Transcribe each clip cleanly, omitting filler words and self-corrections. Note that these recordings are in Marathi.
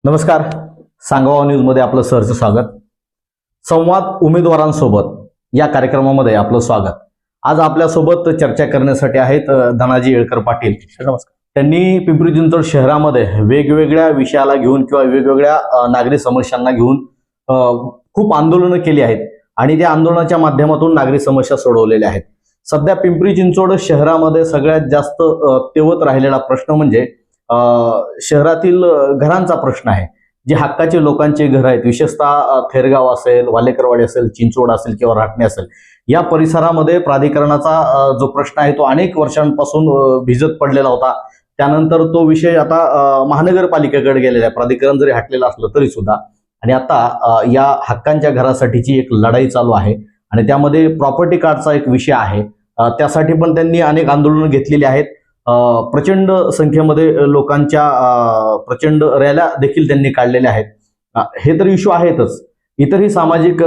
नमस्कार. सांगवा न्यूजमध्ये आपलं सहर्ष स्वागत. संवाद उमेदवारांसोबत या कार्यक्रमामध्ये आपलं स्वागत. आज आपल्यासोबत चर्चा करण्यासाठी आहेत धनाजी येळकर पाटील. नमस्कार. त्यांनी पिंपरी चिंचवड शहरामध्ये वेगवेगळ्या विषयाला घेऊन किंवा वेगवेगळ्या नागरी समस्यांना घेऊन खूप आंदोलनं केली आहेत आणि त्या आंदोलनाच्या माध्यमातून नागरी समस्या सोडवलेल्या आहेत. सध्या पिंपरी चिंचवड शहरामध्ये सगळ्यात जास्त तेवत राहिलेला प्रश्न म्हणजे शहरातील घरांचा प्रश्न आहे. जे हक्काचे लोकांचे घर आहेत, विशेषतः थेरगाव असेल, वालेकरवाडी असेल, चिंचवड असेल किंवा राटणे असेल, या परिसरामध्ये प्राधिकरणाचा जो प्रश्न आहे तो अनेक वर्षांपासून भिजत पडलेला होता. त्यानंतर तो विषय आता महानगरपालिकेकडे गेलेला आहे. प्राधिकरण जरी हटलेलं असलं तरी सुद्धा. आणि आता या हक्कांच्या घरासाठीची एक लढाई चालू आहे आणि त्यामध्ये प्रॉपर्टी कार्डचा एक विषय आहे. त्यासाठी पण त्यांनी अनेक आंदोलनं घेतलेली आहेत. प्रचंड संख्येमध्ये लोकांच्या प्रचंड रॅल्या देखील त्यांनी काढलेल्या आहेत. हे तर इश्यू आहेतच, इतरही सामाजिक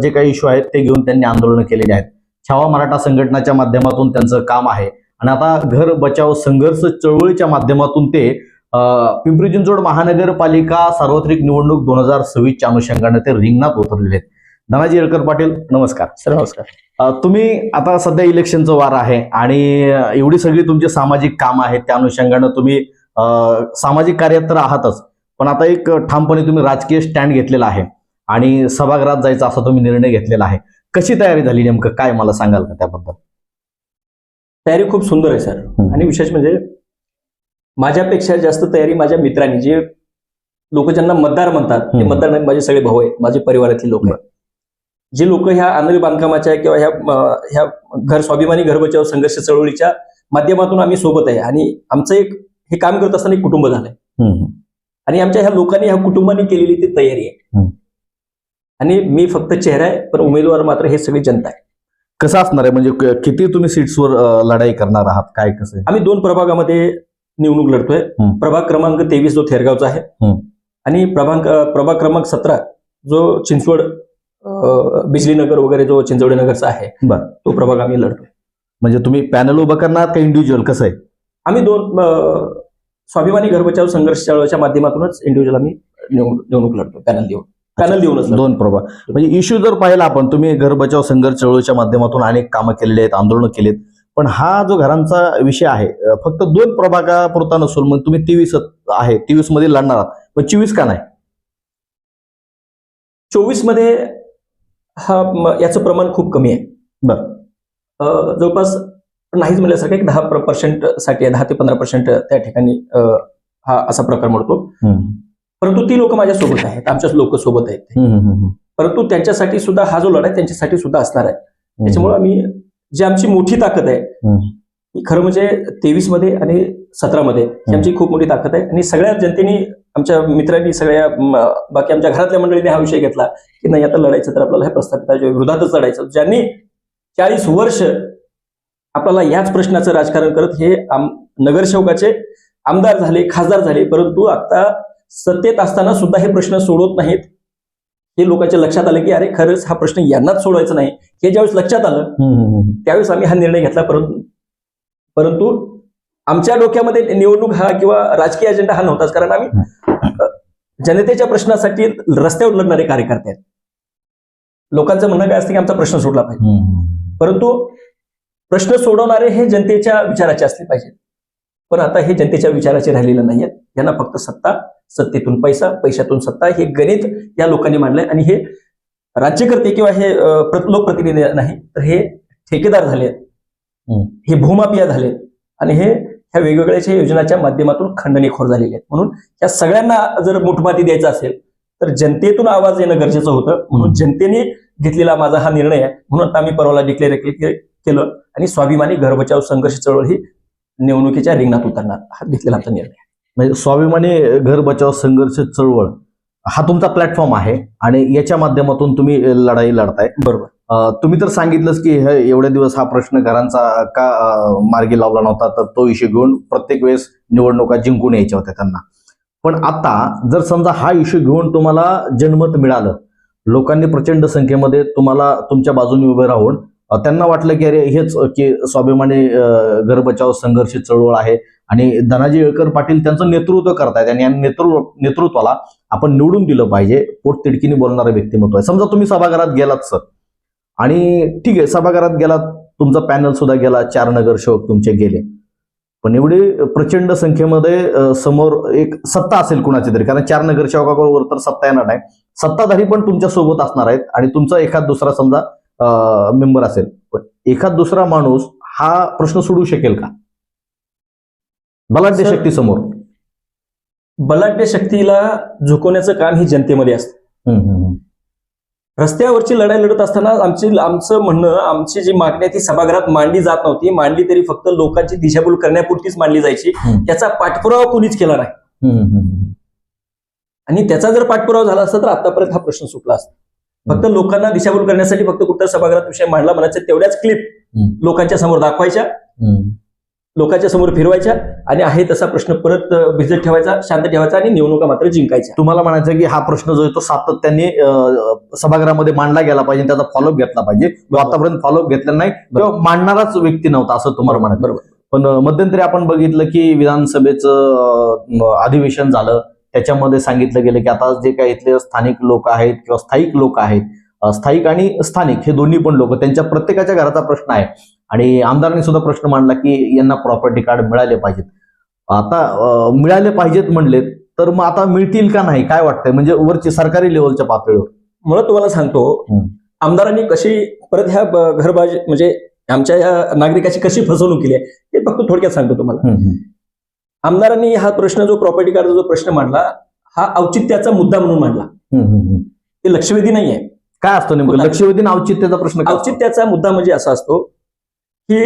जे काही इश्यू आहेत ते घेऊन त्यांनी आंदोलनं केलेली आहेत. छावा मराठा संघटनाच्या माध्यमातून त्यांचं काम आहे आणि आता घर बचाव संघर्ष चळवळीच्या माध्यमातून ते पिंपरी चिंचवड महानगरपालिका सार्वत्रिक निवडणूक 2026च्या अनुषंगाने ते रिंगणात उतरलेले आहेत. धनाजी येळकर पाटील, नमस्कार. सर नमस्कार. तुम्ही आता सध्या इलेक्शनचं वार आहे आणि एवढी सगळी तुमची सामाजिक काम आहेत, त्या अनुषंगानं तुम्ही सामाजिक कार्यात तर आहातच, पण आता एक ठामपणे तुम्ही राजकीय स्टँड घेतलेला आहे आणि सभागृहात जायचा असा तुम्ही निर्णय घेतलेला आहे. कशी तयारी झाली, नेमकं काय मला सांगाल का त्याबद्दल? तयारी खूप सुंदर आहे सर. आणि विशेष म्हणजे माझ्यापेक्षा जास्त तयारी माझ्या मित्रांनी, जे लोक ज्यांना मतदार म्हणतात ते मतदार नाहीत, माझे सगळे भाऊ आहेत, माझे परिवारातले लोक आहेत. जे लोक ह्या आंधळी बांधकामाच्या किंवा ह्या घर स्वाभिमानी घर बचाव संघर्ष चळवळीच्या माध्यमातून आम्ही सोबत आहे आणि आमचं एक हे काम करत असताना एक कुटुंब झालंय आणि आमच्या ह्या लोकांनी, ह्या कुटुंबाने केलेली ती तयारी आहे. आणि मी फक्त चेहरा आहे, पण उमेदवार मात्र हे सगळी जनता आहे. कसं असणार आहे, म्हणजे किती तुम्ही सीट्सवर लढाई करणार आहात, काय कसं? आम्ही 2 प्रभागामध्ये निवडणूक लढतोय. प्रभाग क्रमांक 23 जो थेरगावचा आहे आणि प्रभाग क्रमांक 17 जो चिंचवड बिजलीनगर वगैरे जो चिंचवडी नगरचा आहे, तो प्रभाग आम्ही लढतोय. म्हणजे तुम्ही पॅनल उभं करणार का इंडिव्हिज्युअल, कसं आहे? आम्ही 2 स्वाभिमानी घर बचाव संघर्ष चळवळीच्या माध्यमातूनच इंडिव्हिज्युअल आम्ही निवडणूक लढतो, पॅनल देऊनच. 2 प्रभाग. म्हणजे इश्यू जर पाहिला आपण, तुम्ही घर बचाव संघर्ष चळवळीच्या माध्यमातून अनेक कामं केलेली आहेत, आंदोलनं केलीत, पण हा जो घरांचा विषय आहे फक्त 2 प्रभागापुरता नसून मग तुम्ही 23 आहे, 23 मध्ये लढणार आहात, पण 24 का नाही? 24 मध्ये याचं प्रमाण खूप कमी आहे. जवळपास नाहीच म्हणल्यासारखं एक 10% साठी 10 ते 15% त्या ठिकाणी हा असा प्रकार मोडतो. परंतु ती लोक माझ्या सोबत आहेत, आमच्याच लोक सोबत आहेत. परंतु त्यांच्यासाठी सुद्धा हा जो लढा आहे त्यांच्यासाठी सुद्धा असणार आहे. त्याच्यामुळे आम्ही, जी आमची मोठी ताकद आहे, खरं म्हणजे 23 मध्ये आणि 17 मध्ये ही आमची खूप मोठी ताकद आहे. आणि सगळ्या जनतेने, आमच्या मित्रांनी, सगळ्या बाकी आमच्या घरातल्या मंडळीने हा विषय घेतला की नाही, आता लढायचं तर आपल्याला ह्या प्रस्थापिताच्या विरोधातच लढायचं. ज्यांनी 40 वर्ष आपल्याला याच प्रश्नाचं राजकारण करत हे नगरसेवकाचे आमदार झाले, खासदार झाले, परंतु आता सत्तेत असताना सुद्धा हे प्रश्न सोडवत नाहीत. हे लोकांच्या लक्षात आलं की अरे खरंच हा प्रश्न यांनाच सोडवायचा नाही. हे ज्यावेळेस लक्षात आलं त्यावेळेस आम्ही हा निर्णय घेतला. परंतु आमच्या डोक्यामध्ये निवडणूक हा किंवा राजकीय अजेंडा हा नव्हताच, कारण आम्ही जनतेच्या प्रश्नासाठी रस्त्यावर लढणारे कार्यकर्ते आहेत. लोकांचं म्हणणं काय असतं की आमचा प्रश्न सोडला पाहिजे, परंतु प्रश्न सोडवणारे हे जनतेच्या विचाराचे असले पाहिजे. पण आता हे जनतेच्या विचाराचे राहिलेलं नाहीये. यांना फक्त सत्ता, सत्तेतून पैसा, पैशातून सत्ता, हे गणित या लोकांनी मांडलंय. आणि हे राज्यकर्ते किंवा हे लोकप्रतिनिधी नाही, तर हे ठेकेदार झाले, हे भूमाफिया झाले आणि हे ह्या वेगवेगळ्या योजनांच्या माध्यमातून खंडणीखोर झालेले आहेत. म्हणून या सगळ्यांना जर मुठमाती द्यायचा असेल तर जनतेतून आवाज येणं गरजेचं होतं. म्हणून जनतेने घेतलेला माझा हा निर्णय आहे. म्हणून आता आम्ही परवाला डिक्लेअर केलं आणि स्वाभिमानी घर बचाव संघर्ष चळवळ ही निवडणुकीच्या रिंगणात उतरणार, हा घेतलेला आमचा निर्णय. म्हणजे स्वाभिमानी घर बचाव संघर्ष चळवळ हा तुमचा प्लॅटफॉर्म आहे आणि याच्या माध्यमातून तुम्ही लढाई लढताय. बरोबर. तुम्ही तर सांगितलंच की एवढे दिवस हा प्रश्न घरांचा का मार्गी लावला नव्हता, तर तो इश्यू घेऊन प्रत्येक वेळेस निवडणुका जिंकून यायच्या होत्या त्यांना. पण आता जर समजा हा इश्यू घेऊन तुम्हाला जनमत मिळालं, लोकांनी प्रचंड संख्येमध्ये तुम्हाला तुमच्या बाजूने उभे राहून त्यांना वाटलं की अरे हेच की स्वाभिमानी घर बचाव संघर्ष चळवळ आहे आणि धनाजी येळकर पाटील त्यांचं नेतृत्व करतायत आणि या नेतृत्वाला आपण निवडून दिलं पाहिजे. पोटतिडकीने बोलणारं व्यक्तिमत्व आहे. समजा तुम्ही सभागृहात गेलात सर, आणि ठीक आहे सभागृहात गेलात, तुमचा पॅनल सुद्धा गेला, 4 नगरसेवक तुमचे गेले, पण एवढी प्रचंड संख्येमध्ये समोर एक सत्ता असेल कुणाची तरी, कारण 4 नगरसेवकाबरोबर तर सत्ता येणार नाही, सत्ताधारी पण तुमच्या सोबत असणार आहेत आणि तुमचा एखाद दुसरा समजा मेंबर असेल, पण एखाद दुसरा माणूस हा प्रश्न सोडू शकेल का बलाढ्य शक्ती समोर? बलाढ्य शक्तीला झुकवण्याचं काम ही जनतेमध्ये असतं. रस्त्यावरची लढाई लढत असताना आमचं म्हणणं, आमची जी मागणी आहे ती सभागृहात मांडली जात नव्हती. मांडली तरी फक्त लोकांची दिशाभूल करण्यापुरतीच मांडली जायची. त्याचा पाठपुरावा कोणीच केला नाही. आणि त्याचा जर पाठपुरावा झाला असता तर आतापर्यंत हा प्रश्न सुटला असता. फक्त लोकांना दिशाभूल करण्यासाठी फक्त कुठल्या सभागृहात विषय मांडला म्हणायचं, तेवढ्याच क्लिप लोकांच्या समोर दाखवायच्या, लोकांच्या समोर फिरवायच्या आणि आहे तसा प्रश्न परत भिजत ठेवायचा, शांत ठेवायचा आणि निवडणुका मात्र जिंकायच्या. तुम्हाला म्हणायचं की हा प्रश्न जो आहे तो सातत्याने सभागृहामध्ये मांडला गेला पाहिजे, त्याचा फॉलोअप घेतला पाहिजे. आतापर्यंत फॉलोअप घेतला नाही किंवा मांडणाराच व्यक्ती नव्हता असं तुम्हाला म्हणायचं. बरोबर. पण मध्यंतरी आपण बघितलं की विधानसभेचं अधिवेशन झालं, त्याच्यामध्ये सांगितलं गेलं की आता जे काही इथले स्थानिक लोक आहेत किंवा स्थायिक लोक आहेत, स्थायिक आणि स्थानिक हे दोन्ही पण लोक, त्यांच्या प्रत्येकाच्या घराचा प्रश्न आहे आणि आमदारांनी सुद्धा प्रश्न मांडला की यांना प्रॉपर्टी कार्ड मिळाले पाहिजेत. आता मिळाले पाहिजेत म्हणले तर मग आता मिळतील का नाही, काय वाटतंय म्हणजे वरची सरकारी लेवलच्या पातळीवर? मला तुम्हाला सांगतो, आमदारांनी कशी परत ह्या घरबाज म्हणजे आमच्या या नागरिकाची कशी फसवणूक केली आहे हे फक्त थोडक्यात सांगतो तुम्हाला. आमदारांनी हा प्रश्न, जो प्रॉपर्टी कार्डचा जो प्रश्न मांडला, हा औचित्याचा मुद्दा म्हणून मांडला. ते लक्षवेधी नाहीये. काय असतं नेमकं लक्षवेधी आणि औचित्याचा प्रश्न? औचित्याचा मुद्दा म्हणजे असा असतो की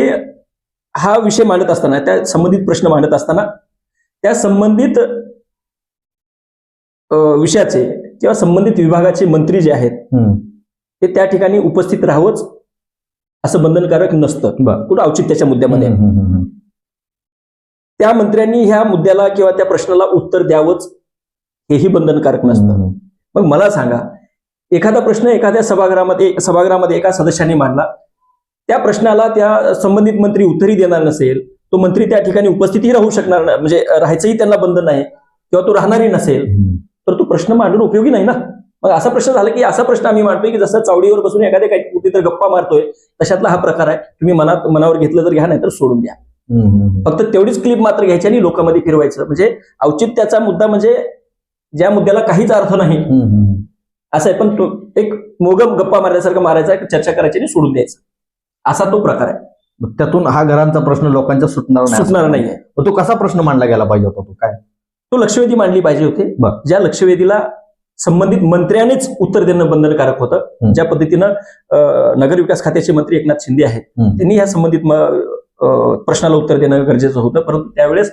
हा विषय मांडत असताना, त्या संबंधित प्रश्न मांडत असताना त्या संबंधित विषयाचे किंवा संबंधित विभागाचे मंत्री जे आहेत ते त्या ठिकाणी उपस्थित राहावंच असं बंधनकारक नसतं कुठं औचित्याच्या मुद्द्यामध्ये. त्या मंत्र्यांनी ह्या मुद्द्याला किंवा त्या प्रश्नाला उत्तर द्यावंच हेही बंधनकारक नसतं. मग मला सांगा, एखादा प्रश्न एखाद्या सभागृहामध्ये एका सदस्याने मांडला, त्या प्रश्नाला त्या संबंधित मंत्री उत्तरही देणार नसेल, तो मंत्री त्या ठिकाणी उपस्थितही राहू शकणार नाही, म्हणजे राहायचंही त्यांना बंधन नाही किंवा तो राहणारही नसेल, तर तो प्रश्न मांडून उपयोगी नाही ना. मग असा प्रश्न झाला की असा प्रश्न आम्ही मांडतोय की जसं चावडीवर बसून एखाद्या काही कुठेतरी गप्पा मारतोय तशातला हा प्रकार आहे. तुम्ही मनावर घेतलं तर घ्या, नाही तर सोडून द्या. फक्त तेवढीच क्लिप मात्र घ्यायची आणि लोकांमध्ये फिरवायचं. म्हणजे औचित्याचा मुद्दा म्हणजे ज्या मुद्द्याला काहीच अर्थ नाही असं आहे, पण तो एक मोगम गप्पा मारल्यासारखं मारायचा, चर्चा करायची आणि सोडून द्यायचं, असा तो प्रकार आहे. त्यातून हा घरांचा प्रश्न लोकांच्या सुटणार नाहीये. तो कसा प्रश्न मांडला गेला पाहिजे होता? तो काय, तो लक्षवेधी मांडली पाहिजे होते, ज्या लक्षवेधीला संबंधित मंत्र्यांनीच उत्तर देणं बंधनकारक होतं. ज्या पद्धतीनं नगरविकास खात्याचे मंत्री एकनाथ शिंदे आहेत, त्यांनी या संबंधित प्रश्नाला उत्तर देणं गरजेचं होतं. परंतु त्यावेळेस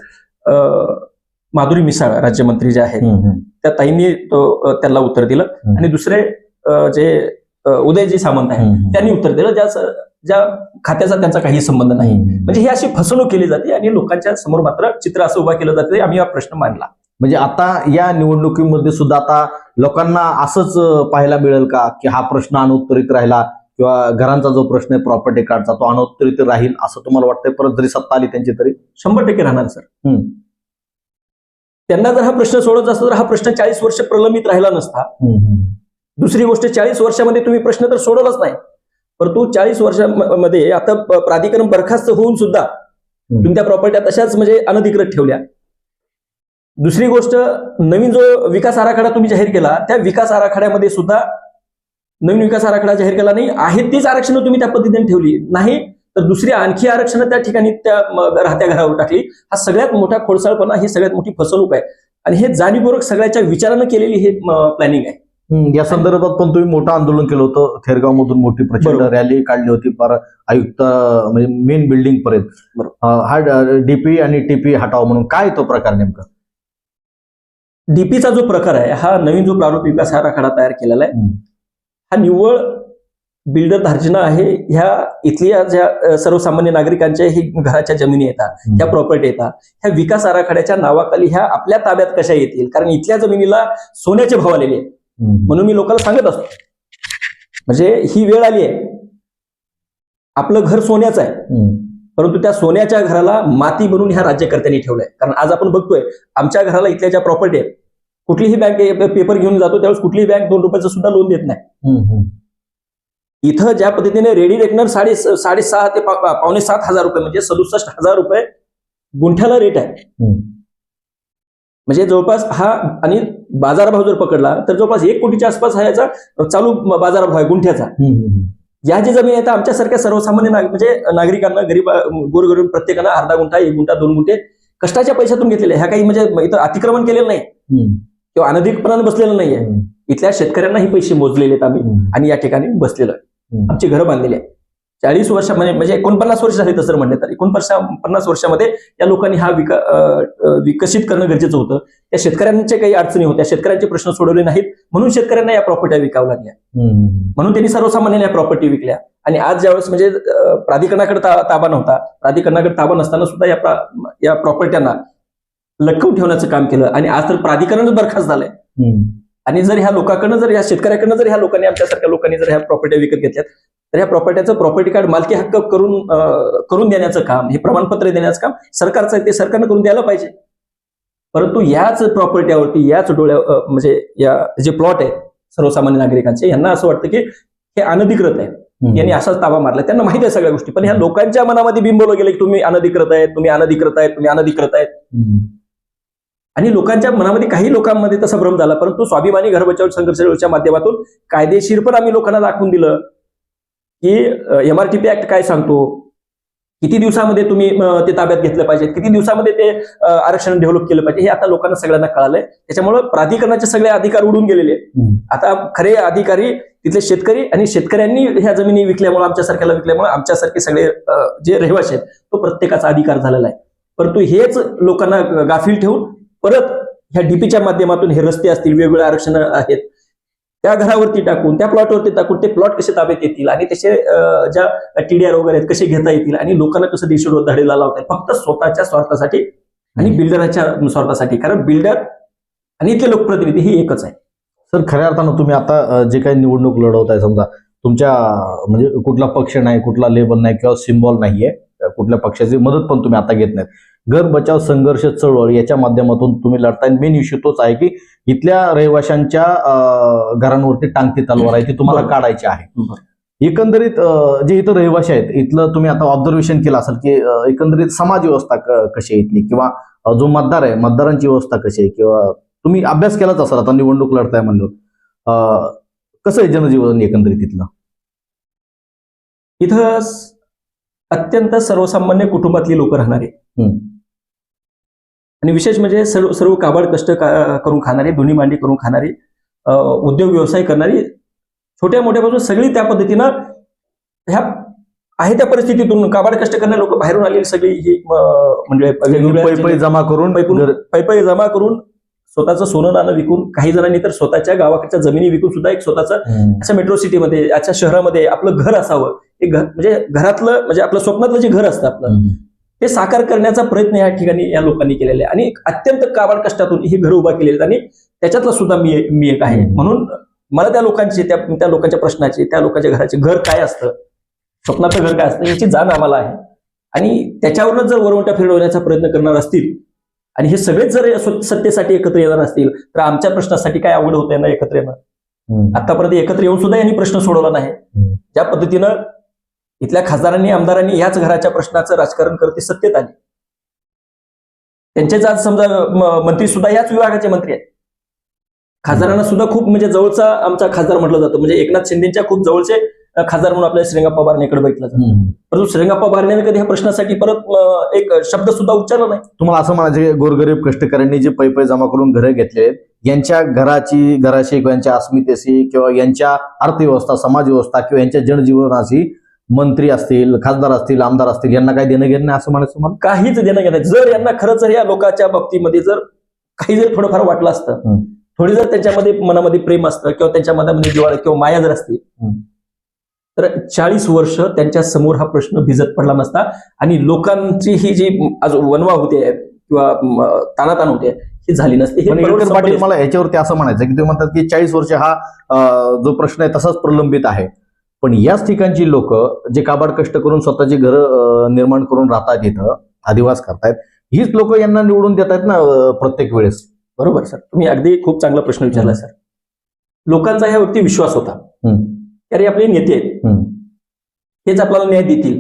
माधुरी मिसाळ राज्यमंत्री ज्या आहेत त्या ताईंनी त्यांना उत्तर दिलं आणि दुसरे जे उदयजी सामंत आहेत त्यांनी उत्तर दिलं, ज्या खात्याचा त्यांचा काही संबंध नाही. म्हणजे ही अशी फसवणूक केली जाते आणि लोकांच्या समोर मात्र चित्र असं उभा केलं जाते. आम्ही हा प्रश्न मांडला. म्हणजे आता या निवडणुकीमध्ये सुद्धा आता लोकांना असंच पाहायला मिळेल का की हा प्रश्न अनुत्तरित राहिला किंवा घरांचा जो प्रश्न आहे प्रॉपर्टी कार्डचा तो अनुत्तरित राहील असं तुम्हाला वाटतंय? परत जरी सत्ता आली त्यांची तरी 100% राहणार सर. त्यांना जर हा प्रश्न सोडत असता तर हा प्रश्न 40 वर्ष प्रलंबित राहिला नसता. दुसरी गोष्ट, 40 वर्षामध्ये तुम्ही प्रश्न तर सोडवलाच नाही, परंतु 40 वर्षामध्ये आता प्राधिकरण बरखास्त होऊन सुद्धा तुम्ही त्या प्रॉपर्ट्या तशाच म्हणजे अनधिकृत ठेवल्या. दुसरी गोष्ट, नवीन जो विकास आराखडा तुम्ही जाहीर केला, त्या विकास आराखड्यामध्ये सुद्धा नवीन विकास आराखडा जाहीर केला नाही, आहेत तीच आरक्षणं तुम्ही त्या पद्धतीने ठेवली नाही, तर दुसरी आणखी आरक्षणं त्या ठिकाणी त्या राहत्या घरावर टाकली. हा सगळ्यात मोठा खोडसाळपणा, ही सगळ्यात मोठी फसवणूक आहे आणि हे जाणीवपूर्वक सगळ्याच्या विचारानं केलेली हे प्लॅनिंग आहे. या संदर्भात पण तुम्ही मोठं आंदोलन केलं होतं, थेरगाव मधून मोठी प्रचंड रॅली काढली होती, पर आयुक्त म्हणजे मेन बिल्डिंग पर्यंत. हा डीपी आणि टीपी हटाव म्हणून, काय तो प्रकार नेमका? डीपीचा जो प्रकार आहे, हा नवीन जो प्रारूप विकास आराखडा तयार केलेला आहे, हा निव्वळ बिल्डर धार्जिना आहे. ह्या इथल्या ज्या सर्वसामान्य नागरिकांच्या ही घराच्या जमिनी येतात, ह्या प्रॉपर्टी येतात, ह्या विकास आराखड्याच्या नावाखाली ह्या आपल्या ताब्यात कशा येतील? कारण इथल्या जमिनीला सोन्याचे भाव आलेले आहेत. म्हणून मी लोकांना सांगत असतो, म्हणजे ही वेळ आली आहे आपलं घर सोन्याचं आहे, परंतु त्या सोन्याच्या घराला माती बनवून ह्या राज्यकर्त्यांनी ठेवलंय. कारण आज आपण बघतोय आमच्या घराला इथल्या ज्या प्रॉपर्टी आहे, कुठलीही बँक पेपर घेऊन जातो त्यावेळेस कुठलीही बँक 2 रुपयाचं सुद्धा लोन देत नाही. इथं ज्या पद्धतीने रेडी रेकनर 6.5 ते पावणे 7 हजार रुपये म्हणजे 67,000 रुपये गुंठ्याला रेट आहे. म्हणजे जवळपास हा, आणि बाजारभाव जर पकडला तर जवळपास 1 कोटीच्या आसपास हा याचा चालू बाजारभाव आहे गुंठ्याचा. या जी जमीन आहे आमच्यासारख्या सर्वसामान्य म्हणजे नागरिकांना, गरीब गोरगरीब प्रत्येकानं अर्धा गुंठा, 1 गुंठा, 2 गुंठे कष्टाच्या पैशातून घेतलेले. ह्या काही म्हणजे इथं अतिक्रमण केलेलं नाही किंवा अनधिकृतपणाने बसलेलं नाहीये. इथल्या शेतकऱ्यांना हे पैसे मोजलेले आहेत आम्ही आणि या ठिकाणी बसलेलो आहे. आमची घरं बांधलेली आहे. 40 वर्ष म्हणजे 49 वर्ष झाली तसं म्हणले तर 49 वर्षामध्ये या लोकांनी हा विकसित करणं गरजेचं होतं. त्या शेतकऱ्यांच्या काही अडचणी होत्या, शेतकऱ्यांचे प्रश्न सोडवले नाहीत म्हणून शेतकऱ्यांना या प्रॉपर्टी विकाव्या लागल्या. म्हणून त्यांनी सर्वसामान्यांना या प्रॉपर्टी विकल्या. आणि आज ज्यावेळेस म्हणजे प्राधिकरणाकडे ताबा नव्हता, प्राधिकरणाकडे ताबा नसताना सुद्धा या प्रॉपर्ट्यांना लटकवून ठेवण्याचं काम केलं. आणि आज तर प्राधिकरणच बरखास्त झालंय. आणि जर ह्या लोकांकडनं, जर ह्या शेतकऱ्याकडनं जर ह्या लोकांनी, आमच्यासारख्या लोकांनी जर ह्या प्रॉपर्टी विकत घेतल्यात तर ह्या प्रॉपर्टीचं प्रॉपर्टी कार्ड मालकी हक्क करून देण्याचं काम, हे प्रमाणपत्र देण्याचं काम सरकारचं आहे, ते सरकारनं करून द्यायला पाहिजे. परंतु याच प्रॉपर्टीवरती, याच म्हणजे या जे प्लॉट आहेत सर्वसामान्य नागरिकांचे, यांना असं वाटतं की हे अनधिकृत आहे, यांनी असाच ताबा मारला. त्यांना माहिती आहे सगळ्या गोष्टी, पण ह्या लोकांच्या मनामध्ये बिंबवलं गेलं की तुम्ही अनधिकृत आहेत, तुम्ही अनधिकृत आहेत, तुम्ही अनधिकृत आहेत. आणि लोकांच्या मनामध्ये, काही लोकांमध्ये तसा भ्रम झाला. परंतु स्वाभिमानी घर बचाव संघर्षच्या माध्यमातून कायदेशीर पण आम्ही लोकांना दाखवून दिलं की MRTP ऍक्ट काय सांगतो, किती दिवसामध्ये तुम्ही ते ताब्यात घेतलं पाहिजे, किती दिवसामध्ये ते आरक्षण डेव्हलप केलं पाहिजे, हे आता लोकांना सगळ्यांना कळालंय. त्याच्यामुळे प्राधिकरणाचे सगळे अधिकार उडून गेलेले आहेत. आता खरे अधिकारी तिथले शेतकरी, आणि शेतकऱ्यांनी ह्या जमिनी विकल्यामुळे, आमच्यासारख्याला विकल्यामुळे, आमच्यासारखे सगळे जे रहिवासी आहेत तो प्रत्येकाचा अधिकार झालेला आहे. परंतु हेच लोकांना गाफील ठेवून परत ह्या डीपीच्या माध्यमातून हे रस्ते असतील, वेगवेगळे आरक्षण आहेत, त्या घरावरती टाकून, त्या प्लॉटवरती टाकून ते प्लॉट कसे ताब्यात येतील आणि त्याचे ज्या TDR वगैरे आहेत कसे घेता येतील आणि लोकांना कसं देशविरोध धडेला लावता येईल, फक्त स्वतःच्या स्वार्थासाठी आणि बिल्डराच्या स्वार्थासाठी. कारण बिल्डर आणि इथले लोकप्रतिनिधी हे एकच आहे. सर, खऱ्या अर्थानं तुम्ही आता जे काही निवडणूक लढवताय, समजा तुमच्या म्हणजे कुठला पक्ष नाही, कुठला लेबल नाही किंवा सिम्बॉल नाहीये, कुठल्या पक्षाची मदत पण तुम्ही आता घेत नाहीत. घर बचाव संघर्ष चळवळ याच्या माध्यमातून तुम्ही लढताय. मेन इश्यू तोच आहे की इथल्या रहिवाशांच्या घरांवरती टांगती तलवार आहे ती तुम्हाला काढायची आहे. एकंदरीत जे इथं रहिवाशी आहेत, इथलं तुम्ही आता ऑब्झर्वेशन केलं असेल की एकंदरीत समाज व्यवस्था कशी आहे इथली, किंवा जो मतदार आहे मतदारांची व्यवस्था कशी आहे, किंवा तुम्ही अभ्यास केलाच असाल आता निवडणूक लढताय म्हणलं, कसं आहे जनजीवन एकंदरीत इथलं? इथं अत्यंत सर्वसामान्य कुटुंबातली लोक राहणारे आणि विशेष म्हणजे सर्व काबाड कष्ट करून खाणारे, दोन्ही मांडी करून खाणारी, उद्योग व्यवसाय करणारी, छोट्या मोठ्यापासून सगळी त्या पद्धतीनं ह्या आहे त्या परिस्थितीतून काबाड कष्ट करणारे लोक बाहेरून आलेली सगळी ही म्हणजे पैपै जमा करून स्वतःचं सोनं नाणं विकून, काही जणांनी तर स्वतःच्या गावाकडच्या जमिनी विकून सुद्धा एक स्वतःचं अशा मेट्रो सिटीमध्ये, अशा शहरामध्ये आपलं घर असावं, एक घर म्हणजे घरातलं म्हणजे आपलं स्वप्नातलं जे घर असतं आपलं, ते साकार करण्याचा प्रयत्न या ठिकाणी या लोकांनी केलेला आहे. आणि अत्यंत काबाड कष्टातून ही घर उभा केलेली आहेत आणि त्याच्यातला सुद्धा मी एक आहे. म्हणून मला त्या लोकांची, त्या लोकांच्या प्रश्नाची, त्या लोकांच्या घराचे घर काय असतं, स्वप्नाचं घर काय असतं याची जाण आम्हाला आहे. आणि त्याच्यावरूनच जर वरवंटा फिरवण्याचा प्रयत्न करणार असतील आणि हे सगळेच जर सत्तेसाठी एकत्र येणार असतील तर आमच्या प्रश्नासाठी काय अवघड होतं यांना एकत्र येणं. आतापर्यंत एकत्र येऊन सुद्धा यांनी प्रश्न सोडवला नाही. ज्या पद्धतीनं इथल्या खासदारांनी, आमदारांनी याच घराच्या प्रश्नाचं राजकारण करत सत्तेत आले, त्यांचेच आज समजा मंत्री सुद्धा याच विभागाचे मंत्री आहेत. खासदारांना सुद्धा खूप म्हणजे जवळचा आमचा खासदार म्हटलं जातं, म्हणजे एकनाथ शिंदेच्या खूप जवळचे खासदार म्हणून आपल्या श्रीरंगाप्पा बारणेकडे बघितलं जातं. परंतु श्रीरंगाप्पा बारणेने कधी ह्या प्रश्नासाठी परत एक शब्द सुद्धा उच्चारला नाही. तुम्हाला असं म्हणायचं गोरगरीब कष्टकऱ्यांनी जे पैपै जमा करून घरं घेतले आहेत, यांच्या घराशी किंवा यांच्या अस्मितेशी किंवा यांच्या अर्थव्यवस्था, समाज व्यवस्था किंवा यांच्या जनजीवनाशी मंत्री असतील, खासदार असतील, आमदार असतील, यांना काही देणं घेणं नाही असं म्हणायचं मला? काहीच देणं घेणं. जर यांना खरंच या लोकांच्या बाबतीमध्ये जर काही जर थोडंफार वाटलं असतं, थोडी जर त्यांच्यामध्ये मनामध्ये प्रेम असतं किंवा त्यांच्या मनामध्ये जिव्हाळा किंवा माया जर असती तर 40 वर्ष त्यांच्या समोर हा प्रश्न भिजत पडला नसता आणि लोकांची ही जी आज वनवा होते किंवा ताणाताण होते ही झाली नसती. पाटील, मला याच्यावरती असं म्हणायचं की तुम्ही म्हणतात की 40 वर्ष हा जो प्रश्न आहे तसाच प्रलंबित आहे, पण याच ठिकाणची लोक जे काबाड कष्ट करून स्वतःची घरं निर्माण करून राहतात इथं अधिवास करतायत, हीच लोक यांना निवडून देत आहेत ना प्रत्येक वेळेस. बरोबर सर, तुम्ही अगदी खूप चांगला प्रश्न विचारला सर. लोकांचा ह्यावरती विश्वास होता की अरे आपले नेते आहेत, हेच आपल्याला न्याय देतील,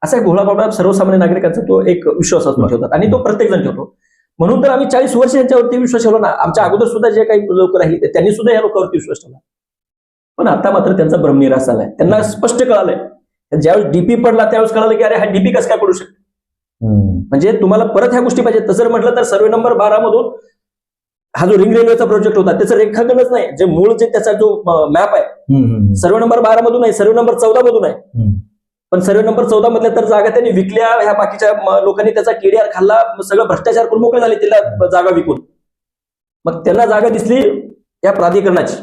असा एक भोळाबाबा सर्वसामान्य नागरिकांचा तो एक विश्वास असतो ठेवतात आणि तो प्रत्येक जण ठेवतो. म्हणून तर आम्ही 40 वर्ष यांच्यावरती विश्वास ठेवला ना. आमच्या अगोदर सुद्धा जे काही लोक राहिले त्यांनी सुद्धा या लोकांवरती विश्वास ठेवला. पण आता मात्र त्यांचा भ्रमनिराश झालाय. त्यांना स्पष्ट कळालंय, ज्यावेळेस डीपी पडला त्यावेळेस कळालं की अरे हा डीपी कसं काय पडू शकतो. म्हणजे तुम्हाला परत ह्या गोष्टी पाहिजे. तसं म्हटलं तर सर्वे नंबर 12 मधून हा जो रिंग रेल्वेचा प्रोजेक्ट होता त्याचं रेखांकनच नाही, जे मूळ जे त्याचा जो मॅप आहे सर्वे नंबर 12 मधून नाही, सर्वे नंबर 14 मधून आहे. पण सर्वे नंबर 14 मधल्या तर जागा त्यांनी विकल्या, ह्या बाकीच्या लोकांनी त्याचा केडीआर खाल्ला, सगळं भ्रष्टाचार करून मोकळे झाले त्याला जागा विकून. मग त्यांना जागा दिसली या प्राधिकरणाची,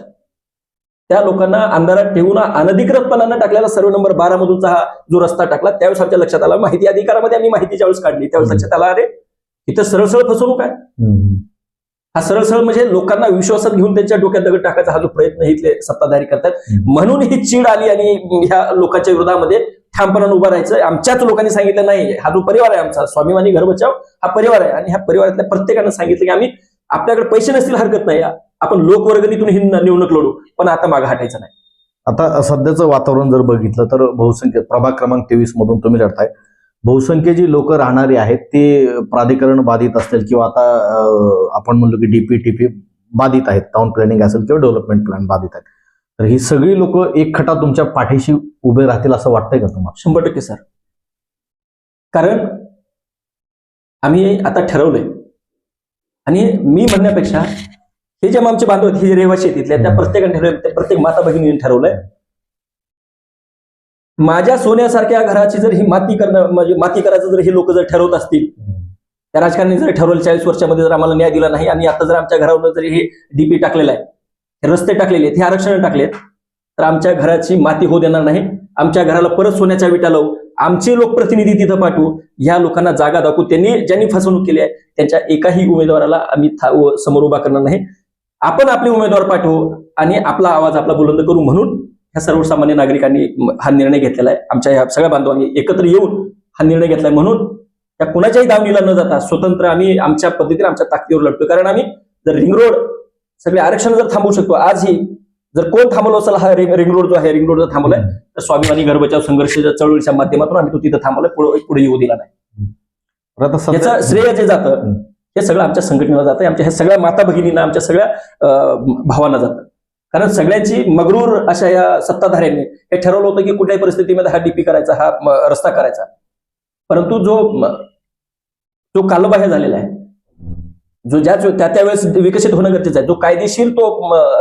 त्या लोकांना अंधारात ठेवून अनधिकृतपणानं टाकलेला सर्वे नंबर 12 मधूनचा हा जो रस्ता टाकला. त्यावेळेस आमच्या लक्षात आला, माहिती अधिकारामध्ये आम्ही माहिती ज्यावेळेस काढली त्यावेळेस लक्षात आला अरे इथं सरळ सरळ फसवणूक आहे. हा सरळ सरळ म्हणजे लोकांना विश्वासात घेऊन त्यांच्या डोक्यात दगड टाकायचा हा जो प्रयत्न इथले सत्ताधारी करतात. म्हणून ही चीड आली आणि ह्या लोकांच्या विरोधामध्ये ठामपणाने उभं राहायचं. आमच्याच लोकांनी सांगितलं नाही, हा जो परिवार आहे आमचा स्वाभिमानी घर बचाव हा परिवार आहे आणि ह्या परिवारातल्या प्रत्येकानं सांगितलं की आम्ही आपल्याकडे पैसे नसतील हरकत नाही, आपण लोकवर्गणीतून ही निवडणूक लढू, पण आता मागे हटायचं नाही. आता सध्याचं वातावरण जर बघितलं तर बहुसंख्य प्रभाग क्रमांक 23 मधून तुम्ही लढताय, बहुसंख्य जी लोक राहणारी आहेत ते प्राधिकरण बाधित असतील किंवा आता आपण म्हणलो की डीपीटीपी बाधित आहेत, टाउन प्लॅनिंग असेल किंवा डेव्हलपमेंट प्लॅन बाधित आहेत. तर ही सगळी लोक एक खटा तुमच्या पाठीशी उभे राहतील असं वाटतंय का तुम्हाला? 100% सर. कारण आम्ही आता ठरवलंय आणि मी म्हणण्यापेक्षा हे जे आमचे बांधव आहेत, हे जे रहिवासी आहेत तिथल्या, त्या प्रत्येकाने ठरवलं, प्रत्येक माता भगिनीने ठरवलंय माझ्या सोन्यासारख्या घराची जर ही माती करणं म्हणजे माती करायचं जर हे लोक जर ठरवत असतील, त्या राजकारणी जर ठरवलं 40 वर्षामध्ये जर आम्हाला न्याय दिला नाही आणि आता जर आमच्या घरावर जर हे डीपी टाकलेलं आहे, हे रस्ते टाकलेले आहेत, हे आरक्षण टाकलेत, तर आमच्या घराची माती होऊ देणार नाही. आमच्या घराला परत सोन्याच्या विटा लावू, आमचे लोकप्रतिनिधी तिथं पाठवू, ह्या लोकांना जागा दाखवू. ज्यांनी फसवणूक केली आहे त्यांच्या एकाही उमेदवाराला आम्ही समोर उभा करणार नाही. आपण आपले उमेदवार पाठवू आणि आपला आवाज आपला बुलंद करू. म्हणून ह्या सर्वसामान्य नागरिकांनी हा निर्णय घेतलेला आहे. आमच्या ह्या सगळ्या बांधवांनी एकत्र येऊन हा निर्णय घेतलाय. म्हणून त्या कुणाच्याही दावणीला न जाता स्वतंत्र आम्ही आमच्या पद्धतीने आमच्या ताकदीवर लढतो. कारण आम्ही जर रिंग रोड सगळे आरक्षण जर थांबवू शकतो, आजही जर कोण थांबवलं असेल हा रिंग रोड जो आहे, रिंग रोड जर थांबवलाय तर स्वाभिमानी घर बचाव संघर्ष चळवळीच्या माध्यमातून आम्ही तो तिथं थांबवलाय, पुढे येऊ दिला नाही. याचं श्रेय जे जातं हे सगळं आमच्या संघटनेला जातं, आमच्या ह्या सगळ्या माता भगिनींना, आमच्या सगळ्या भावांना जातं. कारण सगळ्यांची मगरूर अशा या सत्ताधाऱ्यांनी हे ठरवलं होतं की कुठल्याही परिस्थितीमध्ये हा डीपी करायचा, हा रस्ता करायचा. परंतु जो कालबाह्य झालेला आहे, जो त्यावेळेस विकसित होणं गरजेचं आहे, जो कायदेशीर तो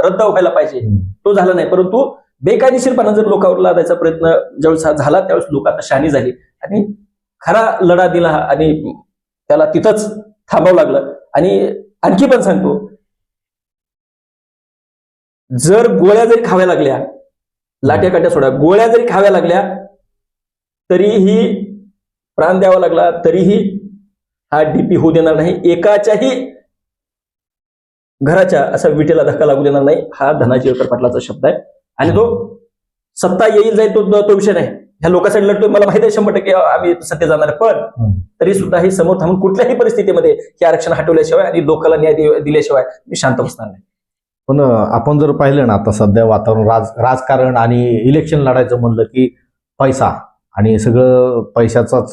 रद्द व्हायला पाहिजे तो झाला नाही. परंतु बेकायदेशीरपणा जर लोकांवर लादायचा प्रयत्न ज्यावेळेस झाला त्यावेळेस लोक आता शहाणी झाली आणि खरा लढा दिला आणि त्याला तिथंच थांबावं लागलं. आणि आणखी पण सांगतो, जर गोळ्या जरी खाव्या लागल्या, लाट्या काट्या सोडा, गोळ्या जरी खाव्या लागल्या तरीही प्राण द्यावा लागला तरीही हा डीपी होऊ देणार नाही. एकाच्याही घराच्या असा विटेला धक्का लागू देणार नाही. हा धनाजी येळकर पाटलाचा शब्द आहे आणि तो सत्ता येईल जाईल तो विषय नाही. ह्या लोकांसाठी लढतोय, मला माहिती आहे 100% आम्ही सत्य जाणार, पण तरी सुद्धा हे समोर थांबून कुठल्याही परिस्थितीमध्ये हे आरक्षण हटवल्याशिवाय आणि लोकांना न्याय दिल्याशिवाय मी शांत बसणार नाही. पण आपण जर पाहिलं ना आता सध्या वातावरण राजकारण आणि इलेक्शन लढायचं म्हणलं की पैसा आणि सगळं पैशाचाच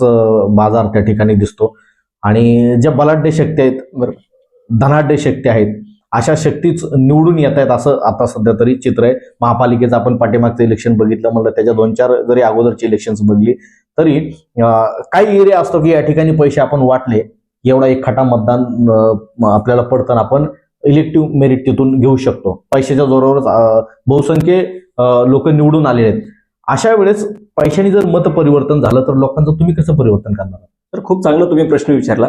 बाजार त्या ठिकाणी दिसतो आणि ज्या बलाढ्य शक्ती आहेत, बरोबर, धनाढ्य शक्ती आहेत, अशा शक्तीच निवडून येत आहेत असं आता सध्या तरी चित्र आहे. महापालिकेचं आपण पाठीमागचं इलेक्शन बघितलं म्हणलं, त्याच्या 2-4 जरी अगोदरची इलेक्शन्स बघली तरी काही एरिया असतो की या ठिकाणी पैसे आपण वाटले एवढा एक खटा मतदान आपल्याला पडताना आपण इलेक्टिव्ह मेरिट तिथून घेऊ शकतो. पैशाच्या जोरावरच बहुसंख्य लोक निवडून आलेले आहेत. अशा वेळेस पैशाने जर मत परिवर्तन झालं तर लोकांचं तुम्ही कसं परिवर्तन करणार? तर खूप चांगला तुम्ही प्रश्न विचारला.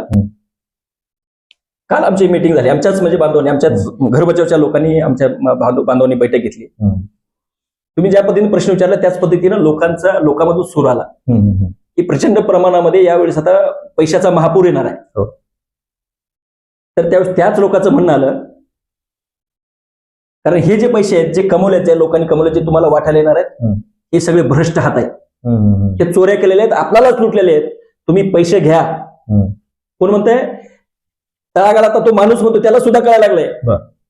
काल आमची मीटिंग झाली, आमच्याच म्हणजे बांधवांनी, आमच्याच घर बचावच्या लोकांनी, आमच्या बांधवांनी बैठक घेतली. तुम्ही ज्या पद्धतीने प्रश्न विचारला त्याच पद्धतीनं लोकांमधून सूर आला की प्रचंड प्रमाणामध्ये यावेळेस आता पैशाचा महापूर येणार आहे. तर त्यावेळेस त्याच लोकांचं म्हणणं आलं, कारण हे जे पैसे आहेत जे कमवले, त्या लोकांनी कमवले, जे तुम्हाला वाटायला येणार आहेत, हे सगळे भ्रष्ट हात आहेत, हे चोऱ्या केलेले आहेत, आपल्यालाच लुटलेले आहेत. तुम्ही पैसे घ्या. कोण म्हणतंय? तळागाळात तो माणूस म्हणतो, त्याला सुद्धा कळायला लागलंय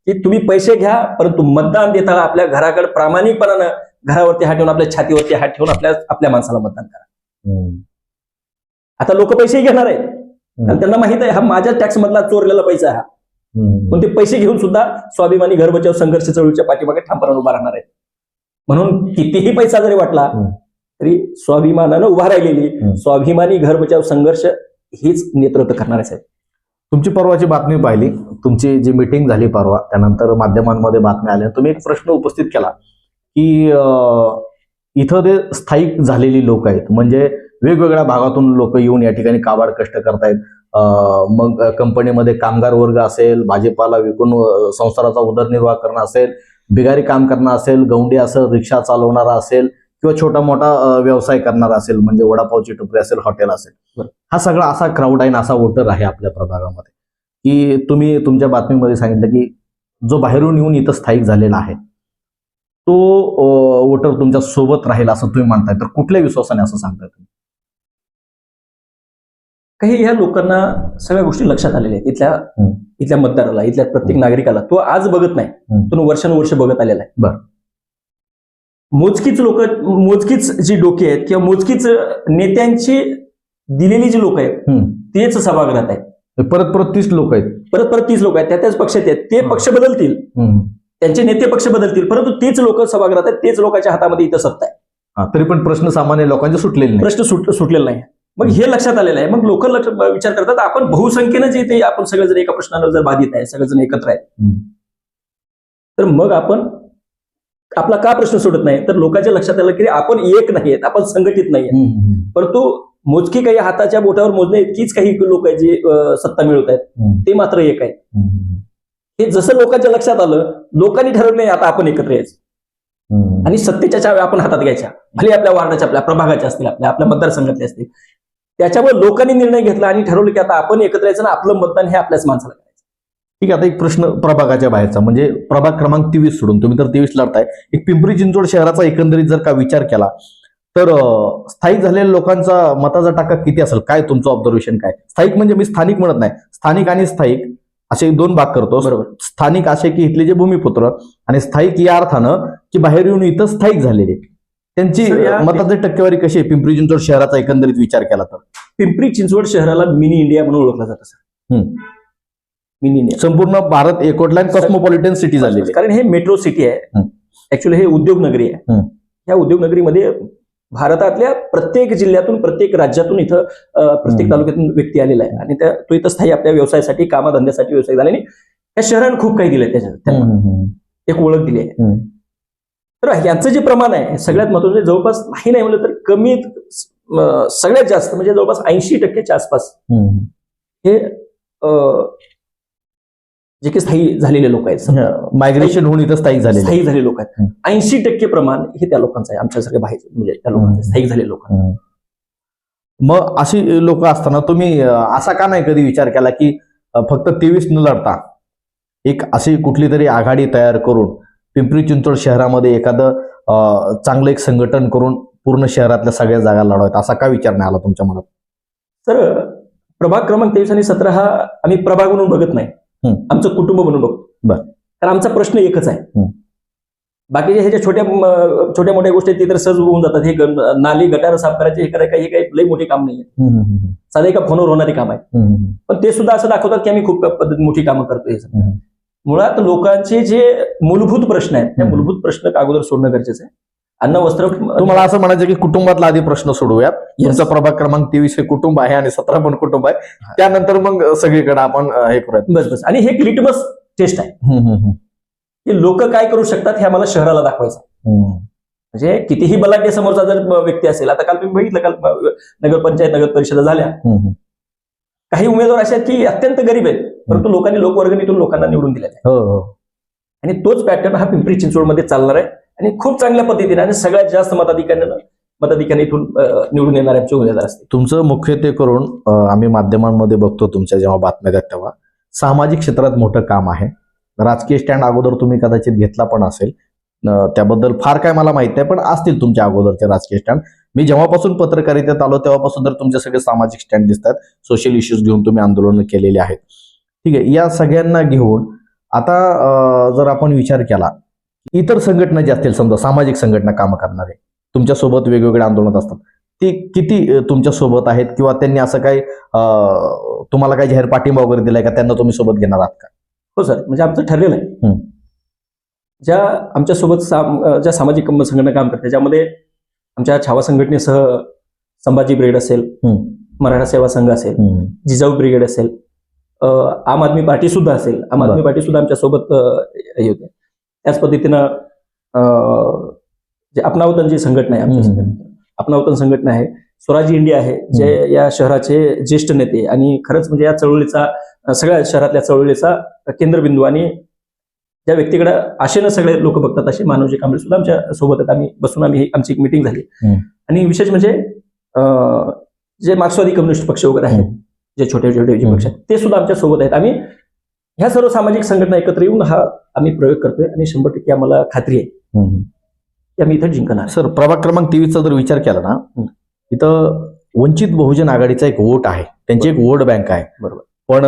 की तुम्ही पैसे घ्या, परंतु मतदान देता आपल्या घराकडे प्रामाणिकपणानं घरावरती हात ठेवून, आपल्या छातीवरती हात ठेवून आपल्या माणसाला मतदान करा. आता लोक पैसे घेणार आहेत, कारण त्यांना माहित आहे हा माझ्या टॅक्स मधला चोरलेला पैसा हा. पण ते पैसे घेऊन सुद्धा स्वाभिमानी घर बचाव संघर्ष चळवळीच्या पाठीमागे ठामपणे उभा राहणार आहेत. म्हणून कितीही पैसा जरी वाटला तरी स्वाभिमानानं उभा राहिलेली स्वाभिमानी घर बचाव संघर्ष हेच नेतृत्व करणार आहे. तुमची परवाची बातमी पाहिली, तुमची जी मीटिंग झाली परवा, त्यानंतर माध्यमांमध्ये बातम्या आल्या. तुम्ही एक प्रश्न उपस्थित केला की इथं ते स्थायिक झालेली लोक आहेत, म्हणजे वेगवेगळ्या भागातून लोक येऊन या ठिकाणी काबाड कष्ट करतायत. मग कंपनीमध्ये कामगार वर्ग असेल, भाजीपाला विकून संसाराचा उदरनिर्वाह करणं असेल, बिगारी काम करणं असेल, गौंडी असेल, रिक्षा चालवणारा असेल किंवा छोटा मोठा व्यवसाय करणारा असेल, म्हणजे वडापावची टपरी असेल, हॉटेल असेल, हा सगळा असा क्राऊड आहे, असा वोटर आहे आपल्या प्रभागामध्ये. की तुम्ही तुमच्या बातमीमध्ये सांगितलं की जो बाहेरून येऊन इथं स्थायिक झालेला आहे तो वोटर तुमच्या सोबत राहील असं तुम्ही म्हणताय, तर कुठल्या विश्वासाने असं सांगताय तुम्ही? काही ह्या लोकांना सगळ्या गोष्टी लक्षात आलेल्या आहेत. इथल्या मतदाराला, इथल्या प्रत्येक नागरिकाला तो आज बघत नाही, तो वर्षानुवर्ष बघत आलेला आहे. बरं. मोजकीच लोक, मोजकीच जी डोकी आहेत किंवा मोजकीच नेत्यांची दिलेली जी लोक आहेत तेच सभागृहात आहेत. परत 30 लोक आहेत, परत 30 लोक आहेत, त्याच पक्षात आहेत. ते पक्ष बदलतील, त्यांचे नेते पक्ष बदलतील, परंतु तेच लोक सभागृहात आहेत, तेच लोकांच्या हातामध्ये इथं सत्ता आहे. तरी पण प्रश्न सामान्य लोकांचे सुटलेले नाही, प्रश्न सुटलेला नाही. मग हे लक्षात आलेलं आहे. मग लोक विचार करतात आपण बहुसंख्येनं जे ते आपण सगळेजण एका प्रश्नावर जर बाधित आहे, सगळेजण एकत्र आहेत, तर मग आपण आपला का प्रश्न सोडत नाही? तर लोकांच्या लक्षात आलं की आपण एक नाहीयेत, आपण संघटित नाहीये, परंतु मोजकी काही हाताच्या बोटावर मोजणे इतकीच काही लोक आहेत जे सत्ता मिळवत आहेत, ते मात्र एक आहेत. हे जसं लोकांच्या लक्षात आलं, लोकांनी ठरवलं नाही आता आपण एकत्र यायचं आणि सत्तेच्या चाव्या आपण हातात घ्यायच्या, भले आपल्या वार्डाच्या, आपल्या प्रभागाच्या असतील, आपल्या मतदारसंघातले असतील. त्याच्यामुळे लोकांनी निर्णय घेतला आणि ठरवलं की आता आपण एकत्र यायचं ना, आपलं मतदान हे आपल्याच माणसाला करायचं. ठीक आहे. आता एक प्रश्न प्रभागाच्या बाहेरचा, म्हणजे प्रभाग क्रमांक 23 सोडून, तुम्ही तर 23 लढताय, एक पिंपरी चिंचवड शहराचा एकंदरीत जर का विचार केला तर स्थायिक झालेल्या लोकांचा मताचा टक्का किती असेल? काय तुमचं ऑब्झर्वेशन काय? स्थायिक म्हणजे मी स्थानिक म्हणत नाही, स्थानिक आणि स्थायिक असे 2 भाग करतो. बरोबर. स्थानिक असे की इथले जे भूमिपुत्र, आणि स्थायिक या अर्थानं की बाहेर येऊन इथं स्थायिक झालेले, त्यांची मताची टक्केवारी कशी आहे पिंपरी चिंचवड शहराचा एकंदरीत विचार केला तर? पिंपरी चिंचवड शहराला मिनी इंडिया म्हणून ओळखलं जातं सर. मिनी इंडिया, संपूर्ण भारत एकवटला कॉस्मोपॉलिटन सिटी झालेली, कारण हे मेट्रो सिटी आहे, ऍक्च्युअली हे उद्योग नगरी आहे. या उद्योग नगरीमध्ये भारतातल्या प्रत्येक जिल्ह्यातून, प्रत्येक राज्यातून इथं प्रत्येक तालुक्यातून व्यक्ती आलेला आहे आणि तो इथं स्थायी आपल्या व्यवसायासाठी, कामधंद्यासाठी व्यवसाय झाला. आणि या शहरानं खूप काही दिलंय, त्याच्यात एक ओळख दिली आहे. तर यांचं जे प्रमाण आहे सगळ्यात महत्त्वाचं, जवळपास नाही म्हणलं तर कमीत सगळ्यात जास्त म्हणजे जवळपास 80% आसपास हे जे काही स्थायी झालेले लोक आहेत, मायग्रेशन होऊन इथं स्थायिक झालेले लोक आहेत, 80% प्रमाण हे त्या लोकांचं आहे, आमच्यासारख्या बाहेर म्हणजे त्या लोकांचं स्थायिक झालेले लोक. मग अशी लोक असताना तुम्ही असा का नाही कधी विचार केला की फक्त 23 न लढता एक अशी कुठली तरी आघाडी तयार करून पिंपरी चिंचवड शहरामध्ये एखादं चांगलं एक संघटन करून पूर्ण शहरातल्या सगळ्या जागा लढवायत, असा का विचार नाही आला तुमच्या मनात? तर प्रभाग क्रमांक 23 आणि 17 हा आम्ही प्रभाग म्हणून बघत नाही, आमचं कुटुंब म्हणून बघतो. तर आमचा प्रश्न एकच आहे. बाकीच्या ह्याच्या छोट्या मोठ्या गोष्टी ते तर सहज होऊन जातात. हे नाली गटार साफ करायचे, हे करायचं, हे काही लई मोठी काम नाहीये, साधं एका फोनवर होणारी काम आहे. पण ते सुद्धा असं दाखवतात की आम्ही खूप मोठी कामं करतोय. मुळात लोकांचे जे मूलभूत प्रश्न आहेत त्या मूलभूत प्रश्न अगोदर सोडणं गरजेचं आहे. अन्न, वस्त्र. तुम्हाला असं म्हणायचं की कुटुंबातला आधी प्रश्न सोडूयात. तुमचा प्रभाग क्रमांक 23 हे कुटुंब आहे आणि 17 पण कुटुंब आहे, त्यानंतर मग सगळीकडे आपण हे करूयात. बस. आणि हे एक लिटमस टेस्ट आहे की लोक काय करू शकतात हे आम्हाला शहराला दाखवायचं. म्हणजे कितीही बलाढ्य समोरचा जर व्यक्ती असेल, आता काल तुम्ही बघितलं, काल नगरपंचायत, नगर परिषदा झाल्या, काही उमेदवार असे आहेत की अत्यंत गरीब आहेत, परंतु लोकांनी लोकवर्गणीतून लोकांना निवडून दिलेला आहे. आणि तोच पॅटर्न हा पिंपरी चिंचवडमध्ये चालणार आहे आणि खूप चांगल्या पद्धतीने आणि सगळ्यात जास्त मताधिकाऱ्यांनी इथून निवडून येणाऱ्यांचे उमेदवार असते. तुमचं मुख्यत्वे करून आम्ही माध्यमांमध्ये बघतो, तुमच्या जेव्हा बातम्या देतात तेव्हा सामाजिक क्षेत्रात मोठं काम आहे. राजकीय स्टँड अगोदर तुम्ही कदाचित घेतला पण असेल, त्याबद्दल फार काय मला माहित नाही, पण असतील तुमच्या अगोदरचे राजकीय स्टँड. मी जेव्हापासून पत्रकारितेत आलो तेव्हापासून तर तुमचे सगळे सामाजिक स्टँड दिसतात, सोशल इश्यूज घेऊन तुम्ही आंदोलन केलेली आहेत. ठीक आहे, या सगळ्यांना घेऊन आता जर आपण विचार केला, इतर संघटना ज्या असतील, समजा सामाजिक संघटना कामं करणारे तुमच्यासोबत वेगवेगळे आंदोलनात असतात, ते किती तुमच्या सोबत आहेत, किंवा त्यांनी असं काही तुम्हाला काही जाहीर पाठिंबा वगैरे दिलाय का, त्यांना तुम्ही सोबत घेणार आहात का? हो सर, म्हणजे आमचं ठरलेलं आहे. ज्या आमच्यासोबत ज्या सामाजिक संघटना काम करतात त्याच्यामध्ये आमच्या छावा संघटनेसह संभाजी ब्रिगेड असेल, मराठा सेवा संघ असेल, जिजाऊ ब्रिगेड असेल, आम आदमी पार्टी सुद्धा असेल, आम आदमी पार्टी सुद्धा आमच्यासोबत हे होते. त्याच पद्धतीनं जे अपनावतन जी संघटना आहे, आमच्या अपनावतन संघटना आहे, स्वराज इंडिया आहे, जे या शहराचे ज्येष्ठ नेते आणि खरंच म्हणजे या चळवळीचा, सगळ्या शहरातल्या चळवळीचा केंद्रबिंदू आणि ज्या व्यक्तीकडे आशेनं सगळे लोक बघतात असे मानवजी कांबळे सुद्धा आमच्या सोबत आहेत. आम्ही बसून आमची एक मिटिंग झाली. आणि विशेष म्हणजे जे मार्क्सवादी कम्युनिस्ट पक्ष वगैरे आहेत, जे छोटे छोटे जे पक्ष आहेत, ते सुद्धा आमच्या सोबत आहेत. आम्ही ह्या सर्व सामाजिक संघटना एकत्र येऊन हा आम्ही प्रयोग करतोय आणि 100% आम्हाला खात्री आहे की आम्ही इथं जिंकणार. सर, प्रभाग क्रमांक 23चा जर विचार केला ना, इथं वंचित बहुजन आघाडीचा एक वोट आहे, त्यांची एक वोट बँक आहे. बरोबर. पण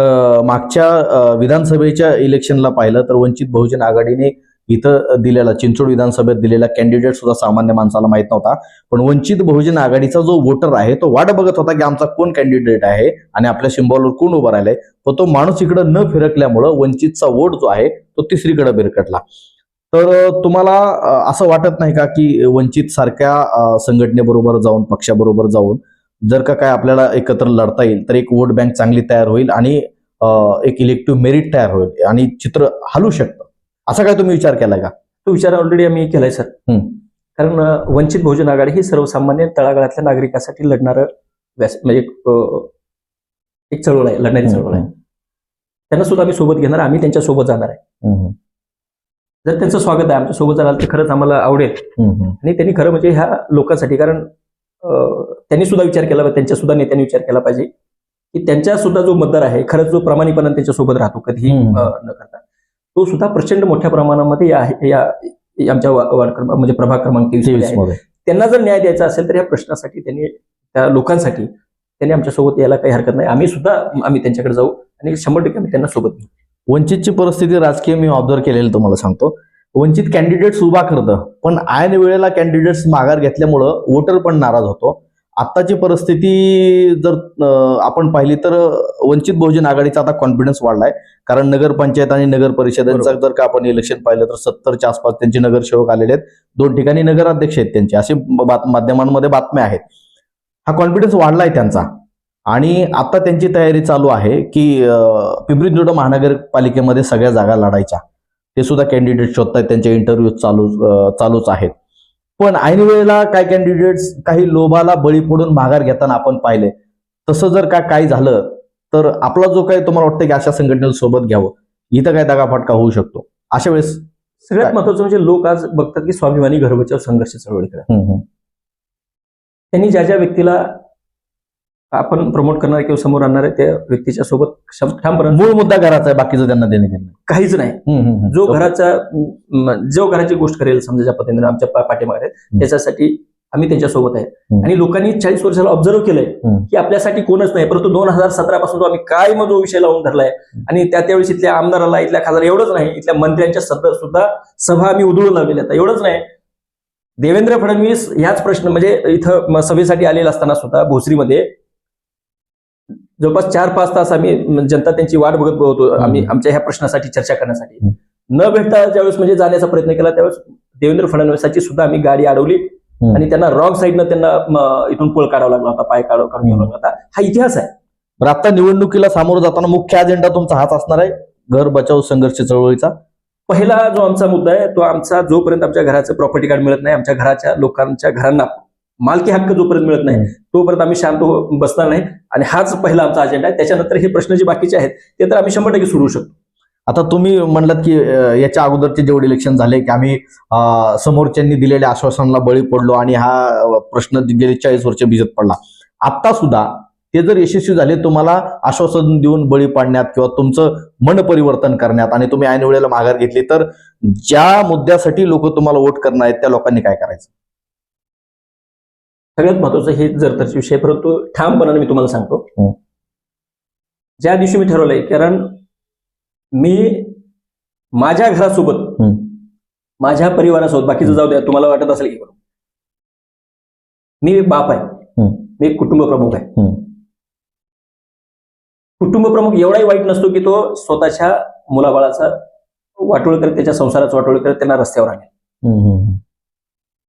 मागच्या विधानसभेच्या इलेक्शनला पाहिलं तर वंचित बहुजन आघाडीने इथं दिलेला, चिंचोड विधानसभेत दिलेला कॅन्डिडेट सुद्धा सामान्य माणसाला माहित नव्हता. पण वंचित बहुजन आघाडीचा जो वोटर आहे तो वाट बघत होता की आमचा कोण कॅन्डिडेट आहे आणि आपल्या सिंबॉलवर कोण उभं राहिलंय. पण तो माणूस इकडे न फिरकल्यामुळं वंचितचा वोट जो आहे तो तिसरीकडे बिरकटला. तर तुम्हाला असं वाटत नाही का की वंचित सारख्या संघटनेबरोबर जाऊन, पक्षाबरोबर जाऊन जर का काय आपल्याला एकत्र लढता येईल तर एक वोट बँक चांगली तयार होईल आणि एक इलेक्टिव्ह मेरिट तयार होईल आणि चित्र हलू शकतं, असा काय तुम्ही विचार केलाय का? तो विचार ऑलरेडी आम्ही केलाय सर. कारण वंचित बहुजन आघाडी ही सर्वसामान्य तळागाळातल्या नागरिकांसाठी लढणारं म्हणजे एक चळवळ आहे, लढणारी चळवळ आहे. त्यांना सुद्धा आम्ही सोबत घेणार, आम्ही त्यांच्या सोबत जाणार आहे. जर त्यांचं स्वागत आहे, आमच्या सोबत जाणार तर खरंच आम्हाला आवडेल. आणि त्यांनी खरं म्हणजे ह्या लोकांसाठी, कारण त्यांनी सुद्धा विचार केला पाहिजे, त्यांच्या सुद्धा नेत्यांनी विचार केला पाहिजे की त्यांच्या सुद्धा जो मतदार आहे, खरंच जो प्रामाणिकपणे त्यांच्या सोबत राहतो कधीही न करता, तो सुद्धा प्रचंड मोठ्या प्रमाणामध्ये या आमच्या वार्ड क्रमांक म्हणजे प्रभाग क्रमांक 23 मध्ये त्यांना जर न्याय द्यायचा असेल तर या प्रश्नासाठी त्यांनी, त्या लोकांसाठी त्यांनी आमच्या सोबत यायला काही हरकत नाही. आम्ही त्यांच्याकडे जाऊ आणि 100% आम्ही त्यांना सोबत घेऊ. वंचितची परिस्थिती राजकीय मी ऑब्झर्व केलेलं तुम्हाला सांगतो. वंचित कॅन्डिडेट्स उभा करतं, पण ऐन वेळेला कॅन्डिडेट्स माघार घेतल्यामुळं वोटर पण नाराज होतो. आत्ताची परिस्थिती जर आपण पाहिली तर वंचित बहुजन आघाडीचा आता कॉन्फिडन्स वाढलाय, कारण नगरपंचायत आणि नगर परिषदेचा जर का आपण इलेक्शन पाहिलं तर 70च्या आसपास त्यांचे नगरसेवक आलेले आहेत, 2 ठिकाणी नगराध्यक्ष आहेत त्यांचे, असे माध्यमांमध्ये बातम्या आहेत. हा कॉन्फिडन्स वाढलाय त्यांचा आणि आता त्यांची तयारी चालू आहे की पिंपरी-चिंचवड महानगरपालिकेमध्ये सगळ्या जागा लढायच्या. ते सुद्धा कॅन्डिडेट शोधतायत, त्यांचे इंटरव्ह्यू चालूच आहेत. पण ऐन वेळेला काही कॅन्डिडेट्स काही लोभाला बळी पडून माघार घेताना आपण पाहिले. तसं जर का काही झालं तर आपला जो काही तुम्हाला वाटतं की अशा संघटनेला सोबत घ्यावं, इथं काय दगाफटका होऊ शकतो. अशा वेळेस सगळ्यात महत्वाचं म्हणजे लोक आज बघतात की स्वाभिमानी घर बचाव संघर्ष चळवळीकडे त्यांनी ज्या व्यक्तीला आपण प्रमोट करणार किंवा समोर आणणार आहे त्या व्यक्तीच्या सोबत ठामपणे, मूळ मुद्दा घराचा आहे, बाकीचं त्यांना देणे घेणं काहीच नाही. जो घराची गोष्ट करेल समजा ज्या पद्धतीने आमच्या पाठीमागे त्याच्यासाठी आम्ही त्यांच्यासोबत आहे. आणि लोकांनी 40 वर्षाला ऑब्झर्व्ह केलंय की आपल्यासाठी कोणच नाही, परंतु 2017 पासून आम्ही काय मग जो विषय लावून धरलाय. आणि त्यावेळेस इथल्या आमदाराला, इथल्या खासदार एवढंच नाही, इथल्या मंत्र्यांच्या सुद्धा सभा आम्ही उधळून लावलेल्या. आता एवढंच नाही, देवेंद्र फडणवीस ह्याच प्रश्न म्हणजे इथं सभेसाठी आलेला असताना सुद्धा भोसरीमध्ये जवळपास 4-5 तास आम्ही जनता त्यांची वाट बघत होतो, आम्ही आमच्या ह्या प्रश्नासाठी चर्चा करण्यासाठी. न भेटता ज्यावेळेस म्हणजे जाण्याचा प्रयत्न केला त्यावेळेस देवेंद्र फडणवीसांची सुद्धा आम्ही गाडी अडवली आणि त्यांना रॉंग साईडनं त्यांना इथून पळ काढावा लागला होता, पाय काढून घ्यावा लागला होता. हा इतिहास आहे. आता निवडणुकीला सामोरं जाताना मुख्य अजेंडा तुमचा हाच असणार आहे, घर बचाव संघर्ष चळवळीचा. पहिला जो आमचा मुद्दा आहे तो आमचा, जोपर्यंत आमच्या घराचं प्रॉपर्टी कार्ड मिळत नाही, आमच्या घराच्या लोकांच्या घरांना मालकी हक्क जोपर्यंत मिळत नाही तोपर्यंत आम्ही शांत बसणार नाही. आणि हाच पहिला आमचा अजेंडा आहे. त्याच्यानंतर हे प्रश्न जे बाकीचे आहेत ते तर आम्ही 100% सोडवू शकतो. आता तुम्ही म्हणलात की याच्या अगोदरचे जेवढे इलेक्शन झाले की आम्ही समोरच्यांनी दिलेल्या आश्वासनाला बळी पडलो आणि हा प्रश्न गेली 40 वर्ष भिजत पडला. आता सुद्धा ते जर यशस्वी झाले तुम्हाला आश्वासन देऊन बळी पाडण्यात किंवा तुमचं मन परिवर्तन करण्यात आणि तुम्ही ऐन वेळेला माघार घेतली, तर ज्या मुद्द्यासाठी लोक तुम्हाला वोट करणार आहेत त्या लोकांनी काय करायचं? सगळ्यात महत्वाचं हे जरतरचे विषय, परंतु ठामपणाने मी तुम्हाला सांगतो, ज्या दिवशी मी ठरवलंय, कारण मी माझ्या घरासोबत, माझ्या परिवारासोबत, बाकीचं जाऊ द्या, तुम्हाला वाटत असेल की मी बाप आहे, मी एक कुटुंब प्रमुख आहे. कुटुंब प्रमुख एवढाही वाईट नसतो की तो स्वतःच्या मुलाबाळाचा वाटोळ करत, त्याच्या संसाराचा वाटोळ करत त्यांना रस्त्यावर आणेल.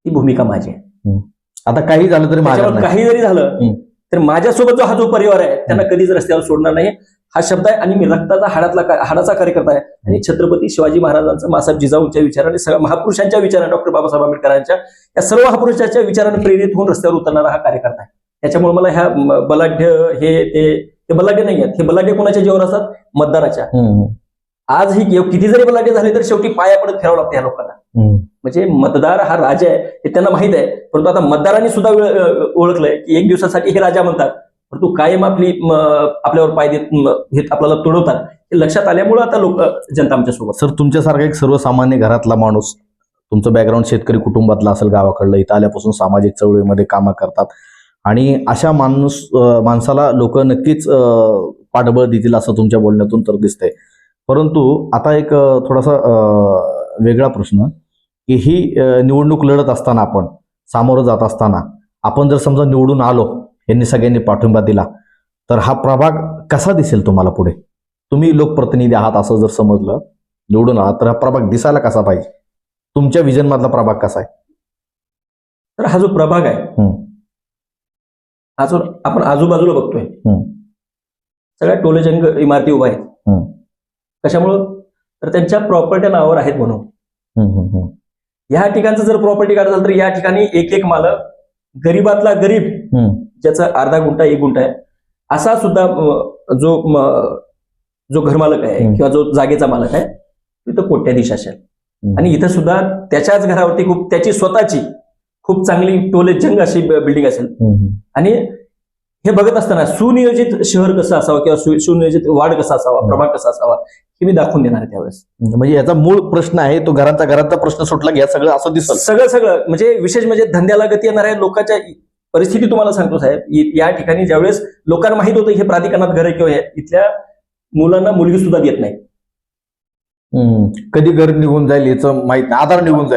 ती भूमिका माझी आहे. आता काही झालं तरी काही जरी झालं तर माझ्यासोबत जो हा जो परिवार आहे त्यांना कधीच रस्त्यावर सोडणार नाही, हा शब्द आहे. आणि मी रक्ताचा हाडाचा कार्यकर्ता आहे. आणि छत्रपती शिवाजी महाराजांचा, मासाहेब जिजाऊंच्या विचाराने, सगळ्या महापुरुषांच्या विचाराने, डॉक्टर बाबासाहेब आंबेडकरांच्या, या सर्व महापुरुषांच्या विचाराने प्रेरित होऊन रस्त्यावर उतरणारा हा कार्यकर्ता आहे. त्याच्यामुळे मला ह्या बलाढ्य हे बलाढ्य नाही आहेत. हे बलाढ्य कोणाच्या जीवन असतात? मतदाराच्या. आज ही किती जरी बलाढ्य झाले तर शेवटी पाया पडत फिरावं लागतं या लोकांना. म्हणजे मतदार हा राजा आहे हे त्यांना माहित आहे, परंतु आता मतदारांनी सुद्धा ओळखलंय की एक दिवसासाठी हे राजा म्हणतात, परंतु कायम आपल्यावर पाय देत आपल्याला तुडवतात. हे लक्षात आल्यामुळे आता लोक, जनता आमच्या सोबत. सर, तुमच्यासारखा एक सर्वसामान्य घरातला माणूस, तुमचं बॅकग्राऊंड शेतकरी कुटुंबातला असेल, गावाकडलं, इथं आल्यापासून सामाजिक चळवळीमध्ये कामं करतात, आणि अशा माणसाला लोक नक्कीच पाठबळ देतील असं तुमच्या बोलण्यातून तर दिसतंय. परंतु आता एक थोडासा वेगळा प्रश्न, की ही निवडणूक लढत असताना, आपण सामोरं जात असताना, आपण जर समजा निवडून आलो, यांनी सगळ्यांनी पाठिंबा दिला, तर हा प्रभाग कसा दिसेल तुम्हाला पुढे? तुम्ही लोकप्रतिनिधी आहात असं जर समजलं, निवडून आहात, तर हा प्रभाग दिसायला कसा पाहिजे? तुमच्या विजन मधला प्रभाग कसा आहे? तर हा जो प्रभाग आहे, हा जो आपण आजूबाजूला बघतोय, सगळ्या टोलेजंग इमारती उभ्या आहेत. कशामुळं? तर त्यांच्या प्रॉपर्ट्या नावावर आहेत म्हणून. या ठिकाणचं जर प्रॉपर्टी कार्ड झालं तर या ठिकाणी एक मालक, गरीबातला गरीब, ज्याचा अर्धा गुंठा 1 गुंठा आहे, असा सुद्धा जो घरमालक आहे किंवा जो जागेचा मालक आहे, तिथं कोट्याधीश असेल. आणि इथं सुद्धा त्याच्याच घरावरती त्याची स्वतःची खूप चांगली टोलेजंग अशी बिल्डिंग असेल. आणि हे बघत असताना सुनियोजित शहर कसं असावं किंवा सुनियोजित वार्ड कसा असावा, प्रभाग कसा असावा, हे मी दाखवून देणार आहे त्यावेळेस. म्हणजे याचा मूळ प्रश्न आहे तो घराचा प्रश्न सुटला, या सगळं असं दिसतं. सगळं म्हणजे विशेष म्हणजे धंद्याला गती येणाऱ्या लोकांच्या परिस्थिती तुम्हाला सांगतो साहेब. या ठिकाणी ज्यावेळेस लोकांना माहित होतं हे प्राधिकरणात घर आहे किंवा इथल्या मुलांना मुलगी सुद्धा देत नाही. कधी घर निघून जाईल याचं माहित नाही, आधार निघून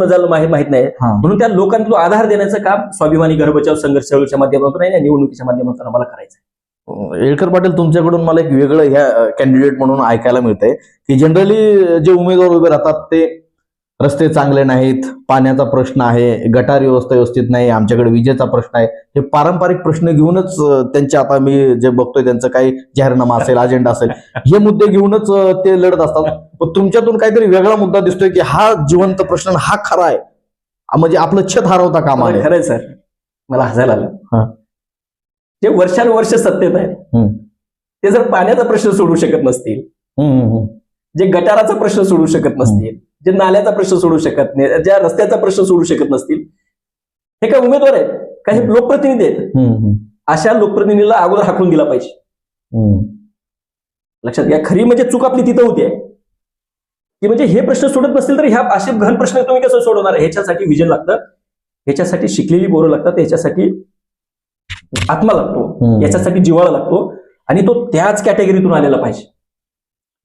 जायला माहित नाही. म्हणून त्या लोकांना तो आधार देण्याचं काम स्वाभिमानी घर बचाव संघर्ष चळवळीच्या माध्यमातून नाही, निवडणुकीच्या माध्यमातून आम्हाला करायचं. येळकर पाटील, तुमच्याकडून मला एक वेगळं ह्या कॅन्डिडेट म्हणून ऐकायला मिळतंय की जनरली जे उमेदवार उभे राहतात ते रस्ते चांगले नाहीत, पाण्याचा प्रश्न आहे, गटार व्यवस्था व्यवस्थित नाही, आमच्याकडे विजेचा प्रश्न आहे, हे पारंपरिक प्रश्न घेऊनच त्यांच्या, आता मी जे बघतोय त्यांचं काही जाहीरनामा असेल, अजेंडा असेल, हे मुद्दे घेऊनच ते लढत असतात. पण तुमच्यातून काहीतरी वेगळा मुद्दा दिसतोय की हा जिवंत प्रश्न, हा खरा आहे, म्हणजे आपलं छत हरवता कामा नये. खरंय सर, मला हसायला आलं. जे वर्षानुवर्ष सत्तेत आहे ते जर पाण्याचा प्रश्न सोडू शकत नसतील, जे गटाराचा प्रश्न सोडू शकत नसतील, जे नाल्याचा प्रश्न सोडू शकत नाही, ज्या रस्त्याचा प्रश्न सोडू शकत नसतील, हे काय उमेदवार आहेत? काही लोकप्रतिनिधी आहेत. अशा लोकप्रतिनिधीला अगोदर हाकलून दिला पाहिजे. लक्षात घ्या, खरी म्हणजे चूक आपली तिथं होती की म्हणजे हे प्रश्न सोडत नसतील तर ह्या असे घन प्रश्न तुम्ही कसं सोडवणार? ह्याच्यासाठी विजन लागतं, ह्याच्यासाठी शिकलेली पोरं लागतात, ह्याच्यासाठी आत्मा लागतो, याच्यासाठी जिव्हाळा लागतो, आणि तो त्याच कॅटेगरीतून आलेला पाहिजे.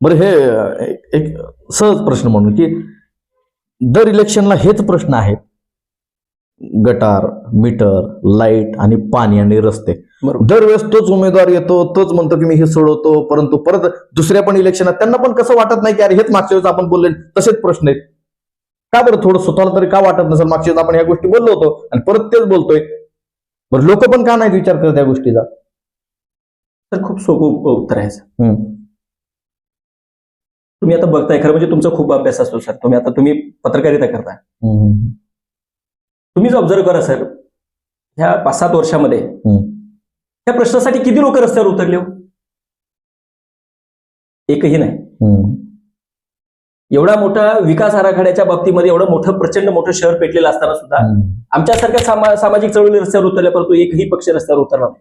बरं, हे एक सहज प्रश्न म्हणून की दर इलेक्शनला हेच प्रश्न आहेत, गटार, मीटर, लाईट आणि पाणी आणि रस्ते. दरवेळेस तोच उमेदवार येतो, तोच म्हणतो की मी हे सोडवतो, परंतु परत दुसऱ्या पण इलेक्शनात त्यांना पण कसं वाटत नाही की अरे हेच मागच्या वेळेस आपण बोलले तसेच प्रश्न आहेत. का बरं थोडं स्वतःला तरी का वाटत नसेल मागच्या वेळेस आपण ह्या गोष्टी बोललो होतो आणि परत तेच बोलतोय? बरं, लोक पण का नाही विचार करत त्या गोष्टीचा? तर खूप सोपं उत्तर आहे. तुम्ही आता बघताय, खरं म्हणजे तुमचा खूप अभ्यास असतो सर, तुम्ही पत्रकारिता करताय, तुम्हीच ऑब्झर्व करा सर, ह्या 5-7 वर्षामध्ये त्या प्रश्नासाठी किती लोक रस्त्यावर उतरले? एकही नाही. एवढा मोठा विकास आराखड्याच्या बाबतीमध्ये एवढं मोठं प्रचंड मोठं शहर पेटलेलं असताना सुद्धा आमच्यासारख्या सामाजिक चळवळी रस्त्यावर उतरल्या, परंतु एकही पक्ष रस्त्यावर उतरला नाही.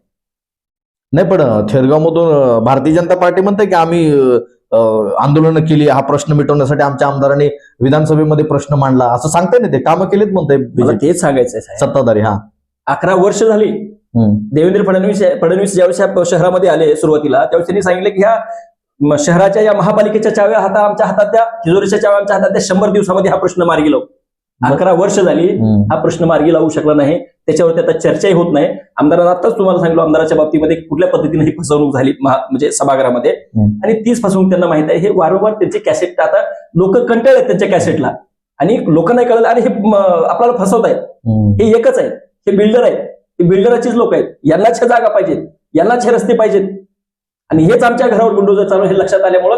नाही, पण थेरगावमधून भारतीय जनता पार्टी म्हणते की आम्ही आंदोलनं केली, हा प्रश्न मिटवण्यासाठी आमच्या आमदारांनी विधानसभेमध्ये प्रश्न मांडला, असं सांगताय ना, ते कामं केलीत म्हणताय मला तेच सांगायचंय साहेब. सत्ताधारी. हा 11 वर्ष झाली देवेंद्र फडणवीस ज्यावेळेस या शहरामध्ये आले सुरुवातीला, त्यावेळेस त्यांनी सांगितलं की ह्या शहराच्या या महापालिकेच्या चाव्या आमच्या हातात द्या, तिजोरीच्या चाव्या आमच्या हातात द्या, 100 दिवसामध्ये हा प्रश्न मार्गी लावू. 11 वर्ष झाली हा प्रश्न मार्गी लावू शकला नाही, त्याच्यावरती आता चर्चाही होत नाही. आमदारांना आताच तुम्हाला सांगितलं, आमदाराच्या बाबतीमध्ये कुठल्या पद्धतीने ही फसवणूक झाली म्हणजे सभागृहामध्ये, आणि तीच फसवणूक त्यांना माहित आहे. हे वारंवार त्यांचे कॅसेट, आता लोक कंटाळले त्यांच्या कॅसेटला, आणि लोकांना कळलं अरे हे आपल्याला फसवतायत, हे एकच आहे, हे बिल्डर आहेत, हे बिल्डराचीच लोक आहेत, यांनाच हे जागा पाहिजेत, यांनाच हे रस्ते पाहिजेत, आणि हेच आमच्या घरावर बुलडोजर चालू, हे लक्षात आल्यामुळं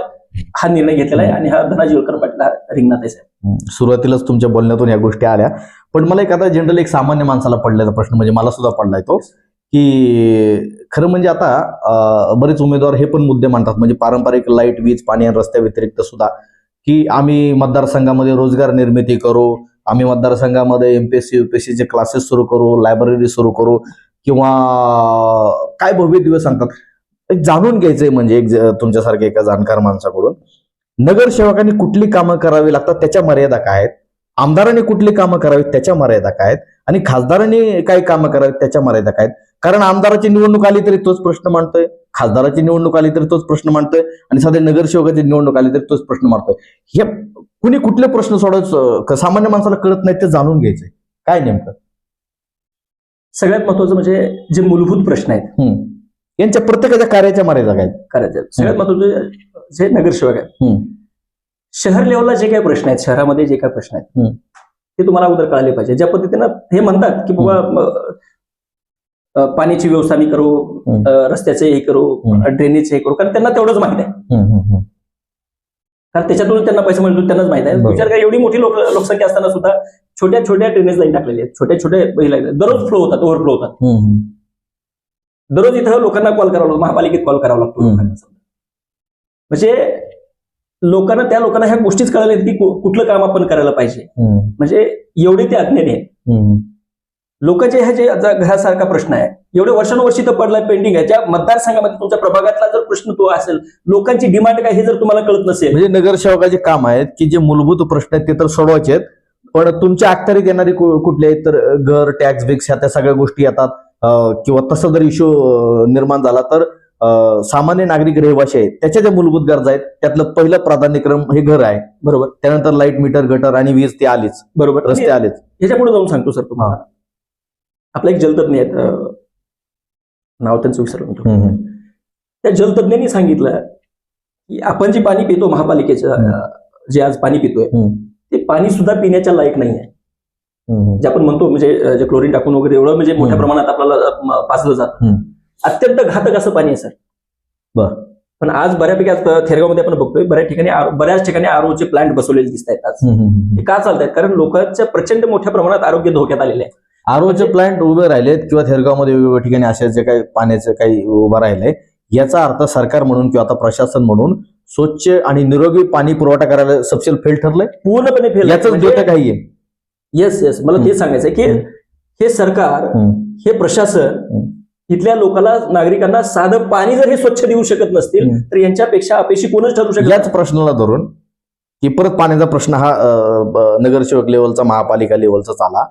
हा निर्णय घेतलेला आहे, आणि हा धनाजी वळकर पाटील रिंगणात आहे साहेब. सुरुवातीलाच तुमच्या बोलण्यातून या गोष्टी आल्या, पण मला एक आता जनरल एक सामान्य माणसाला पडलेला प्रश्न, म्हणजे मला सुद्धा पडलाय तो, की खरं म्हणजे आता बरेच उमेदवार हे पण मुद्दे मांडतात, म्हणजे पारंपरिक लाईट, वीज, पाणी आणि रस्त्या व्यतिरिक्त सुद्धा, की आम्ही मतदारसंघामध्ये रोजगार निर्मिती करू, आम्ही मतदारसंघामध्ये MPSC UPSC चे क्लासेस सुरू करू, लायब्ररी सुरू करू, किंवा काय भव्य दिवस सांगतात. एक जाणून घ्यायचंय, म्हणजे एक तुमच्यासारख्या एका जाणकार माणसाकडून, नगरसेवकांनी कुठली कामं करावी लागतात त्याच्या मर्यादा काय आहेत, आमदारांनी कुठली कामं करावीत त्याच्या मर्यादा काय आहेत, आणि खासदारांनी काय कामं करावीत त्याच्या मर्यादा काय आहेत. कारण आमदाराची निवडणूक आली तरी तोच प्रश्न मांडतोय, खासदाराची निवडणूक आली तरी तोच प्रश्न मांडतोय, आणि साध्या नगरसेवकाची निवडणूक आली तरी तोच प्रश्न मांडतोय. हे कुणी कुठले प्रश्न सोडवायचं सामान्य माणसाला कळत नाही, ते जाणून घ्यायचंय काय नेमकं. सगळ्यात महत्वाचं म्हणजे जे मूलभूत प्रश्न आहेत, यांच्या प्रत्येकाच्या कार्याच्या मर्यादा काय करायचे. सगळ्यात महत्वाचे जे नगरसेवक आहेत, शहर लेवलला जे काही प्रश्न आहेत, शहरामध्ये जे काही प्रश्न आहेत, ते तुम्हाला अगोदर कळाले पाहिजे. ज्या पद्धतीनं हे म्हणतात की बाबा पाण्याची व्यवस्था मी करू, रस्त्याचे हे करू, ड्रेनेजचे हे करू, कारण त्यांना तेवढंच माहित आहे, कारण त्याच्यातून त्यांना पैसे मिळतो, त्यांनाच माहित आहे. विचार करा, एवढी मोठी लोकसंख्या असताना सुद्धा छोट्या छोट्या ड्रेनेज लाईन टाकलेले आहेत, छोट्या छोट्या दररोज फ्लो होतात, ओव्हरफ्लो होतात. दररोज इथं लोकांना कॉल करावा लागतो, महापालिकेत कॉल करावा लागतो लोकांना. म्हणजे त्या लोकांना ह्या गोष्टीच कळाल्या की कुठलं काम आपण करायला पाहिजे, म्हणजे एवढे ते अज्ञानी आहेत. लोकांचे ह्या जे घरासारखा प्रश्न आहे, एवढे वर्षानुवर्षी तर पडलाय, पेंडिंग आहे. ज्या मतदारसंघामध्ये तुमच्या प्रभागातला जर प्रश्न तो असेल, लोकांची डिमांड काय हे जर तुम्हाला कळत नसेल, म्हणजे नगरसेवकाचे काम आहेत की जे मूलभूत प्रश्न आहेत ते तर सोडवायचे आहेत, पण तुमच्या अखत्यारीत येणारे कुठले आहेत तर घर, टॅक्स बिक्स ह्या त्या सगळ्या गोष्टी येतात, किंवा तसा जर इश्यू निर्माण झाला तर सामान्य नागरिक रहिवासी आहेत, त्याच्या ज्या मूलभूत गरजा आहेत त्यातलं पहिलं प्राधान्यक्रम हे घर आहे, बरोबर. त्यानंतर लाईट, मीटर, गटर आणि वीज ते आलीच, बरोबर, रस्ते आलेच. ह्याच्या पुढे जाऊन सांगतो सर तुम्हाला. आपला एक जलतज्ञ आहेत, नाव त्यांचं विसरलो, त्या जलतज्ञांनी सांगितलं की आपण जे पाणी पितो महापालिकेचं, जे आज पाणी पितोय, ते पाणी सुद्धा पिण्याच्या लायक नाही आहे. जे आपण म्हणतो म्हणजे जे क्लोरीन टाकून वगैरे एवढं म्हणजे मोठ्या प्रमाणात आपल्याला पाजलं जातं, अत्यंत घातक असं पाणी आहे सर. बर. पण आज बऱ्यापैकी थेरगावमध्ये आपण बघतोय बऱ्याच ठिकाणी आरओचे प्लांट बसवलेले दिसत आहेत आज. ते का चालत आहेत? कारण लोकांच्या प्रचंड मोठ्या प्रमाणात आरोग्य धोक्यात आलेले आहे. आरओचे प्लांट उभे राहिलेत किंवा थेरगावमध्ये वेगवेगळ्या ठिकाणी अशा जे काही पाण्याचं काही उभं राहिलंय, याचा अर्थ सरकार म्हणून किंवा आता प्रशासन म्हणून स्वच्छ आणि निरोगी पाणी पुरवठा करायला सपशेल फेल ठरलंय, पूर्णपणे फेल. याच देतं काही आहे. येस, मला तेच सांगायचंय की हे सरकार, हे प्रशासन इथल्या लोकांना, नागरिकांना साधं पाणी जर हे स्वच्छ देऊ शकत नसतील तर यांच्यापेक्षा अपेक्षित कोणच ठरू शकत. याच प्रश्नाला धरून की परत पाण्याचा प्रश्न हा नगरसेवक लेवलचा, महापालिका लेवलचा आला,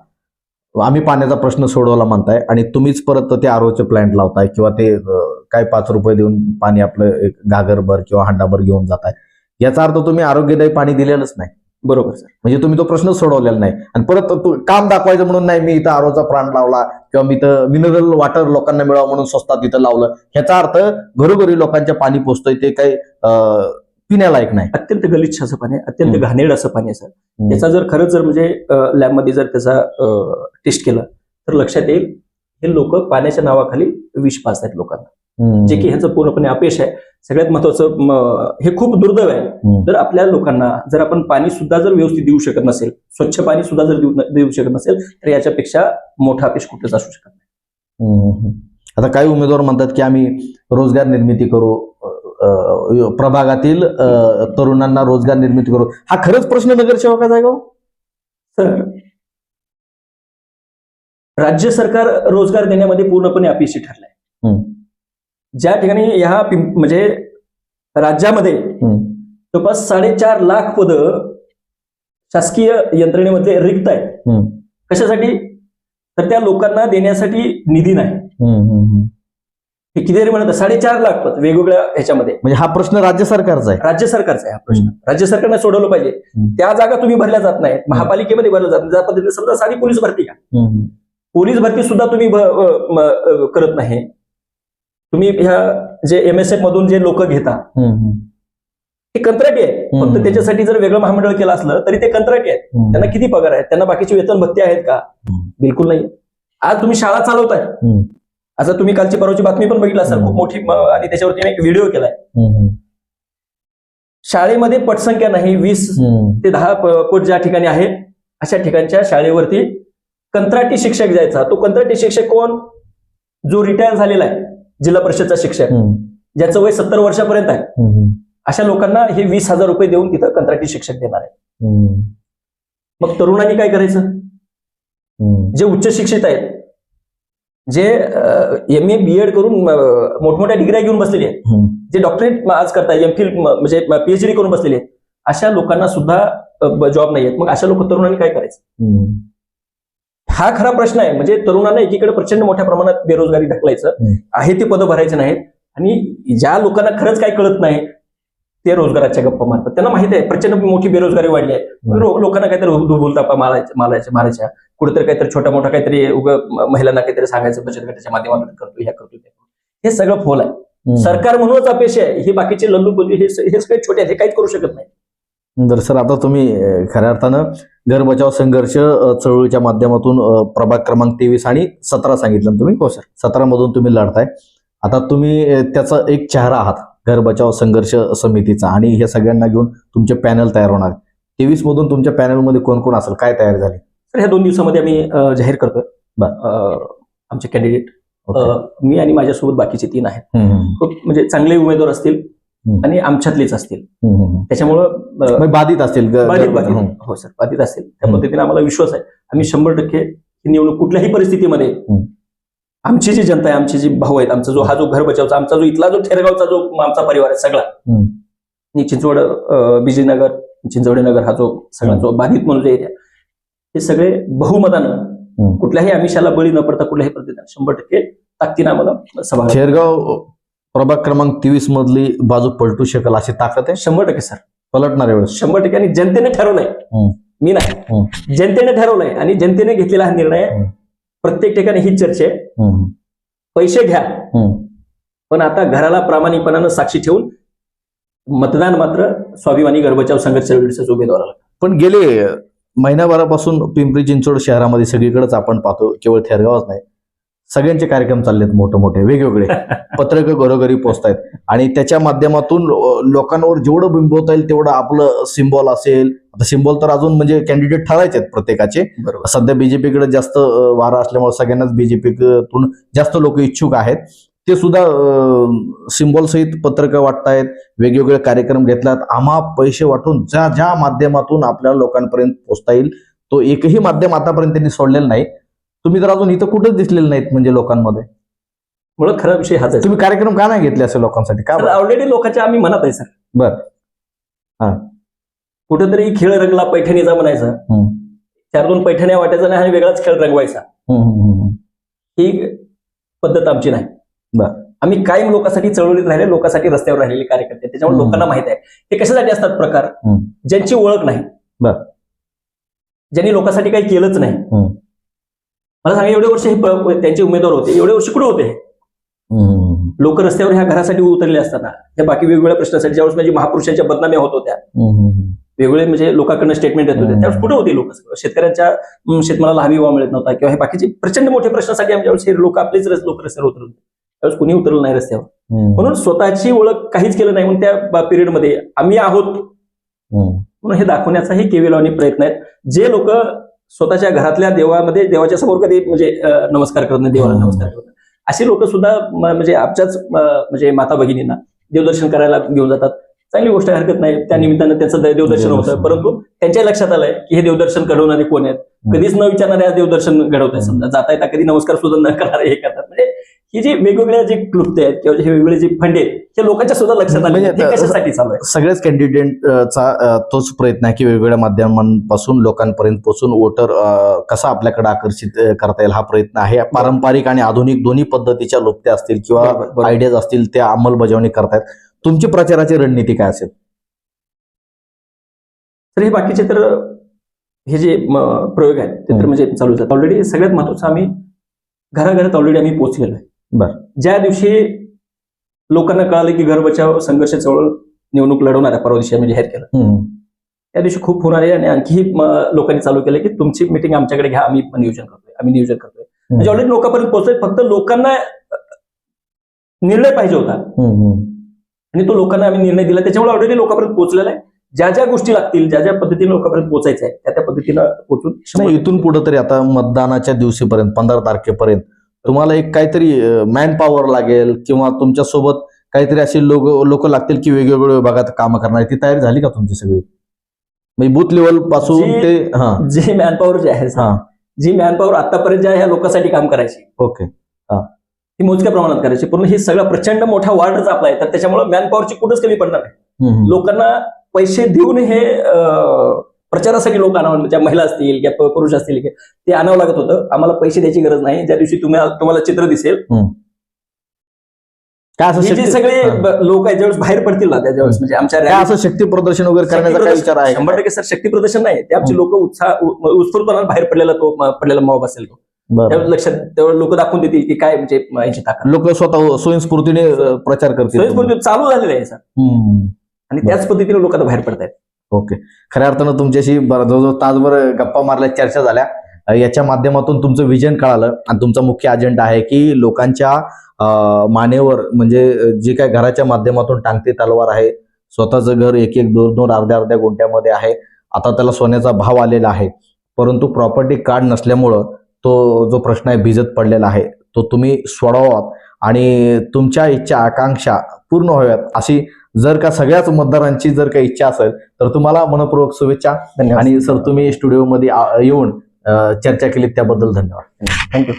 आम्ही पाण्याचा प्रश्न सोडवला म्हणताय, आणि तुम्हीच परत ते आरओचे प्लांट लावताय किंवा ते काय 5 रुपये देऊन पाणी आपलं एक घागरभर किंवा हांडाभर घेऊन जाताय. याचा अर्थ तुम्ही आरोग्यदायी पाणी दिलेलंच नाही. बरोबर सर. म्हणजे तुम्ही तो प्रश्न सोडवलेला नाही, आणि परत काम दाखवायचं म्हणून नाही, मी इथं आरओचा प्लांट लावला किंवा मी इथं मिनरल वॉटर लोकांना मिळावं म्हणून स्वस्तात इथं लावलं, ह्याचा अर्थ घरोघरी लोकांच्या पाणी पोचतंय ते काही पिण्यालायक नाही. अत्यंत गलिच्छ असं पाणी, अत्यंत घाणेरड असं पाणी आहे सर. त्याचा जर खरंच जर म्हणजे लॅबमध्ये जर त्याचा टेस्ट केला तर लक्षात येईल हे लोक पाण्याच्या नावाखाली विष पाजतात लोकांना, जे की ह्याचं पूर्णपणे अपयश आहे. सगळ्यात महत्वाचं हे खूप दुर्दैव आहे. जर आपल्या लोकांना जर आपण पाणी सुद्धा जर व्यवस्थित देऊ शकत नसेल, स्वच्छ पाणी सुद्धा जर देऊ शकत नसेल, तर याच्यापेक्षा मोठा अपयश कुठेच असू शकत नाही. आता काही उमेदवार म्हणतात की आम्ही रोजगार निर्मिती करू, प्रभागातील तरुणांना रोजगार निर्मिती करू. हा खरंच प्रश्न नगरसेवकाचा आहे का सर? राज्य सरकार रोजगार देण्यामध्ये पूर्णपणे अपयशी ठरलंय. ज्या ठिकाणी ह्या म्हणजे राज्यामध्ये जवळपास 4.5 लाख पदं शासकीय यंत्रणेमध्ये रिक्त आहेत. कशासाठी? तर त्या लोकांना देण्यासाठी निधी नाही. हे किती म्हणतात 4.5 लाख पद वेगवेगळ्या ह्याच्यामध्ये. म्हणजे हा प्रश्न राज्य सरकारचा आहे. राज्य सरकारचा आहे हा प्रश्न. राज्य सरकारने सोडवलं पाहिजे. त्या जागा तुम्ही भरल्या जात नाहीत, महापालिकेमध्ये भरल्या जात नाही. ज्या पद्धतीने समजा साधी पोलीस भरती का, पोलीस भरती सुद्धा तुम्ही करत नाही. तुम्ही ह्या जे MSF मधून जे लोक घेता ते कंत्राटी आहेत. फक्त त्याच्यासाठी जर वेगळं महामंडळ केलं असलं तरी ते कंत्राटी आहेत. त्यांना किती पगार आहेत? त्यांना बाकीची वेतन भत्ते आहेत का? बिलकुल नाही. आज तुम्ही शाळा चालवताय. आता तुम्ही कालची परवाची बातमी पण बघितला असेल, खूप मोठी, आणि त्याच्यावरती एक व्हिडिओ केलाय. शाळेमध्ये पटसंख्या नाही, 20 ते 10 पट ज्या ठिकाणी आहे अशा ठिकाणच्या शाळेवरती कंत्राटी शिक्षक जायचा. तो कंत्राटी शिक्षक कोण? जो रिटायर झालेला आहे, जिल्हा परिषदचा शिक्षक, ज्याचं वय 70 वर्षापर्यंत आहे. अशा लोकांना हे 20,000 रुपये देऊन तिथं कंत्राटी शिक्षक देणार आहे. मग तरुणांनी काय करायचं? जे उच्च शिक्षित आहेत, जे MA BEd करून मोठमोठ्या डिग्र्या घेऊन बसलेले आहेत, जे डॉक्टरेट आज करताय, MPhil म्हणजे PhD करून बसलेले आहेत, अशा लोकांना सुद्धा जॉब नाही आहेत. मग अशा तरुणांनी काय करायचं? हा खरा प्रश्न आहे. म्हणजे तरुणांना एकीकडे प्रचंड मोठ्या प्रमाणात बेरोजगारी ढकलायचं आहे, ते पदं भरायचे नाहीत, आणि ज्या लोकांना खरंच काय कळत नाही ते रोजगाराच्या गप्पा मारतात. त्यांना माहिती आहे प्रचंड मोठी बेरोजगारी वाढली आहे. लोकांना काहीतरी भूलतापा मारायच्या, कुठेतरी काहीतरी छोटा मोठा काहीतरी महिलांना काहीतरी सांगायचं, बचत गटाच्या माध्यमातून करतो, ह्या करतो, हे सगळं फोल आहे. सरकार म्हणूनच अपयशी आहे. हे बाकीचे लल्लूपल्लू हे सगळे छोटे आहेत, हे काहीच करू शकत नाही. तर सर, आता तुम्ही खऱ्या अर्थानं घर बचाव संघर्ष चळवळीच्या माध्यमातून प्रभाग क्रमांक 23 आणि 17 सांगितलं तुम्ही. हो सर. 17 मधून तुम्ही लढताय. आता तुम्ही त्याचा एक चेहरा आहात घर बचाव संघर्ष समितीचा, आणि हे सगळ्यांना घेऊन तुमचे पॅनल तयार होणार. 23 मधून तुमच्या पॅनलमध्ये कोण कोण असेल, काय तयार झाले? तर ह्या 2 दिवसामध्ये आम्ही जाहीर करतोय आमचे कॅन्डिडेट. मी आणि माझ्यासोबत बाकीचे 3 आहेत. खूप म्हणजे चांगले उमेदवार असतील आणि आमच्यातलेच असतील. त्याच्यामुळं बाधित असतील. हो सर, बाधित असतील. त्या पद्धतीने आम्हाला विश्वास आहे. आम्ही 100% ही निवडणूक कुठल्याही परिस्थितीमध्ये आमची जी जनता आहे, आमचे जे भाऊ आहेत, आमचा हा जो घर बचावचा, आमचा जो इथला जो थेरगावचा जो आमचा परिवार आहे सगळा, चिंचवड, बिजीनगर, चिंचवडीनगर, हा जो सगळा जो बाधित म्हणून एरिया, हे सगळे बहुमतानं कुठल्याही आमिषाला बळी न पडता कुठल्याही पद्धतीने 100% ताकदीनं आम्हाला सभा. थेरगाव प्रभाग क्रमांक 23 मधली बाजू पलटू शकेल अशी ताकद आहे? 100% सर, पलटणार आहे. 100%. आणि जनतेने ठरवलंय, मी नाही, जनतेने ठरवलंय. आणि जनतेने घेतलेला हा निर्णय प्रत्येक ठिकाणी ही चर्चा आहे. पैसे घ्या, पण आता घराला प्रामाणिकपणानं साक्षी ठेवून मतदान मात्र स्वाभिमानी घर बचाव संघर्ष चळवळीचाच उमेदवाराला. पण गेले महिनाभरापासून पिंपरी चिंचवड शहरामध्ये सगळीकडेच आपण पाहतो, केवळ थेरगावच नाही, सगळ्यांचे कार्यक्रम चाललेत मोठे वेगवेगळे. पत्रकं घरोघरी पोहोचतायत, आणि त्याच्या माध्यमातून लोकांवर जेवढं बिंबवता येईल तेवढं आपलं सिम्बॉल असेल. आता सिम्बॉल तर अजून म्हणजे कॅन्डिडेट ठरायचे आहेत प्रत्येकाचे. सध्या बीजेपीकडे जास्त वारा असल्यामुळे सगळ्यांनाच बीजेपीतून जास्त लोक इच्छुक आहेत. ते सुद्धा सिम्बॉल सहित पत्रकं वाटतायत, वेगवेगळे कार्यक्रम घेतलात. आम्हा पैसे वाटून ज्या माध्यमातून आपल्या लोकांपर्यंत पोहोचता येईल तो एकही माध्यम आतापर्यंत त्यांनी सोडलेलं नाही. तुम्ही तर अजून इथं कुठेच दिसलेले नाहीत म्हणजे लोकांमध्ये. मुळात खरा विषय हाच आहे. तुम्ही कार्यक्रम का नाही घेतले असे लोकांसाठी? का? ऑलरेडी लोकांच्या आम्ही म्हणत आहे सर. बर. कुठेतरी खेळ रंगला पैठणीचा म्हणायचा, 4-2 पैठण्या वाटायचा नाही आणि वेगळाच खेळ रंगवायचा, ही पद्धत आमची नाही. आम्ही कायम लोकांसाठी चळवळीत राहिले, लोकांसाठी रस्त्यावर राहिलेले कार्यकर्ते. त्याच्यामुळे लोकांना माहित आहे हे कशासाठी असतात प्रकार. ज्यांची ओळख नाही, ज्यांनी लोकांसाठी काही केलंच नाही. मला सांगा, एवढे वर्ष हे त्यांचे उमेदवार होते, एवढे वर्ष कुठे होते लोक रस्त्यावर ह्या घरासाठी उतरले असताना, या बाकी वेगवेगळ्या प्रश्नासाठी? ज्यावेळेस म्हणजे महापुरुषांच्या बदनाम्या होत होत्या, वेगवेगळे म्हणजे लोकांकडनं स्टेटमेंट येत होते, त्यावेळेस कुठे होते लोक? शेतकऱ्यांच्या शेतमालाला हमी भाव मिळत नव्हता, किंवा हे बाकीचे प्रचंड मोठ्या प्रश्नासाठी आमच्यावेळेस हे लोक, आपलेच लोक रस्त्यावर उतरले. त्यावेळेस कुणी उतरलं नाही रस्त्यावर. म्हणून स्वतःची ओळख काहीच केलं नाही. म्हणून त्या पिरियडमध्ये आम्ही आहोत म्हणून हे दाखवण्याचा हे केविलवाणी प्रयत्न आहेत. जे लोक स्वतःच्या घरातल्या देवामध्ये, देवाच्या समोर कधी म्हणजे नमस्कार करत नाही, देवाला नमस्कार करत नाही, अशी लोक सुद्धा म्हणजे आमच्याच म्हणजे माता भगिनींना देवदर्शन करायला घेऊन जातात. चांगली गोष्ट आहे, हरकत नाही. त्या निमित्तानं त्यांचं देवदर्शन होतं. परंतु त्यांच्या लक्षात आलंय की हे देवदर्शन घडवणारे कोण आहेत, कधीच न विचारणारे आज देवदर्शन घडवत आहे. समजा जाता येता कधी नमस्कार सुद्धा न करणारे हे करतात. म्हणजे की जे वेगवेगळ्या जे क्लुप्ते आहेत किंवा जे वेगवेगळे जे फंडे आहेत हे लोकांच्या सुद्धा लक्षात आले म्हणजे हे कशासाठी चालू आहे. सगळ्याच कॅन्डिडेटचा तोच प्रयत्न आहे की वेगवेगळ्या माध्यमांपासून लोकांपर्यंत पोहोचून वोटर कसा आपल्याकडे आकर्षित करता येईल हा प्रयत्न आहे. पारंपरिक आणि आधुनिक दोन्ही पद्धतीच्या लोकत्या असतील किंवा बरोबर. आयडियाज असतील त्या अंमलबजावणी करतायत. तुमची प्रचाराची रणनीती काय असेल? तर हे बाकीचे तर हे जे प्रयोग आहेत ते तर म्हणजे चालूच आहेत. ऑलरेडी सगळ्यात महत्वाचं आम्ही घराघरात ऑलरेडी आम्ही पोहोचलेलो आहे. बरं. ज्या दिवशी लोकांना कळालं की घर बचाव संघर्ष चळवळ निवडणूक लढवणार आहे परवा दिवशी आम्ही जाहीर केलं त्या दिवशी खूप होणार आहे आणि आणखी लोकांनी चालू केलं की तुमची मिटिंग आमच्याकडे घ्या आम्ही नियोजन करतोय म्हणजे ऑलरेडी लोकांपर्यंत पोहोचतोय. फक्त लोकांना निर्णय पाहिजे होता आणि तो लोकांना आम्ही निर्णय दिला त्याच्यामुळे ऑलरेडी लोकांपर्यंत पोहोचलेला आहे. ज्या ज्या गोष्टी लागतील ज्या ज्या पद्धतीने लोकांपर्यंत पोहोचायचं आहे त्या पद्धतीनं पोहोचून इथून पुढे तरी आता मतदानाच्या दिवशीपर्यंत 15 तारखेपर्यंत तुम्हाला एक काहीतरी मॅन पॉवर लागेल किंवा तुमच्या सोबत काहीतरी असे लोक लागतील की वेगवेगळ्या विभागात कामं करणार. ती तयारी झाली का तुमची सगळी? म्हणजे बूथ लेवल पासून ते जे मॅनपॉवर जे आहे जी मॅनपॉवर आतापर्यंत ज्या ह्या लोकांसाठी काम करायची ओके ती मोजक्या प्रमाणात करायची पूर्ण ही सगळा प्रचंड मोठा वाढच आपला आहे तर त्याच्यामुळे मॅनपॉवरची कुठंच कमी पडणार नाही. लोकांना पैसे देऊन हे प्रचारासाठी लोक आणावं ज्या महिला असतील किंवा पुरुष असतील ते आणावं लागत होतं. आम्हाला पैसे द्यायची गरज नाही. ज्या दिवशी तुम्हाला चित्र दिसेल काय असं जे सगळे लोक आहेत ज्यावेळेस बाहेर पडतील ना त्यावेळेस म्हणजे आमच्या असं शक्ती प्रदर्शन वगैरे करण्याचा काय विचार आहे? 100% सर शक्ती प्रदर्शन नाही ते आमचे लोक उत्स्फूर्तपणाने बाहेर पडलेला मॉब असेल तो त्यावेळेस लक्षात तेवढे लोक दाखवून देतील की काय म्हणजे यांची ताकद. लोक स्वतः स्वयंस्फूर्तीने प्रचार करतील. स्वयंस्फूर्ती चालू झालेलं आहे सर आणि त्याच पद्धतीने लोक आता बाहेर पडतायत. ओके. खऱ्या अर्थानं तुमच्याशी जवळजवळ तासभर गप्पा मारल्या चर्चा झाल्या. याच्या माध्यमातून तुमचं विजन कळालं आणि तुमचा मुख्य अजेंडा आहे की लोकांच्या मानेवर म्हणजे जे काय घराच्या माध्यमातून टांगती तलवार आहे स्वतःचं घर 1-1, 2-2 अर्ध्या गुंठ्यामध्ये आहे. आता त्याला सोन्याचा भाव आलेला आहे परंतु प्रॉपर्टी कार्ड नसल्यामुळं तो जो प्रश्न आहे भिजत पडलेला आहे तो तुम्ही सोडवावा आणि तुमच्या इच्छा आकांक्षा पूर्ण व्हाव्यात अशी जर का सगळ्याच मतदारांची जर काही इच्छा असेल तर तुम्हाला मनपूर्वक शुभेच्छा. आणि सर तुम्ही स्टुडिओमध्ये येऊन चर्चा केली त्याबद्दल धन्यवाद. थँक्यू.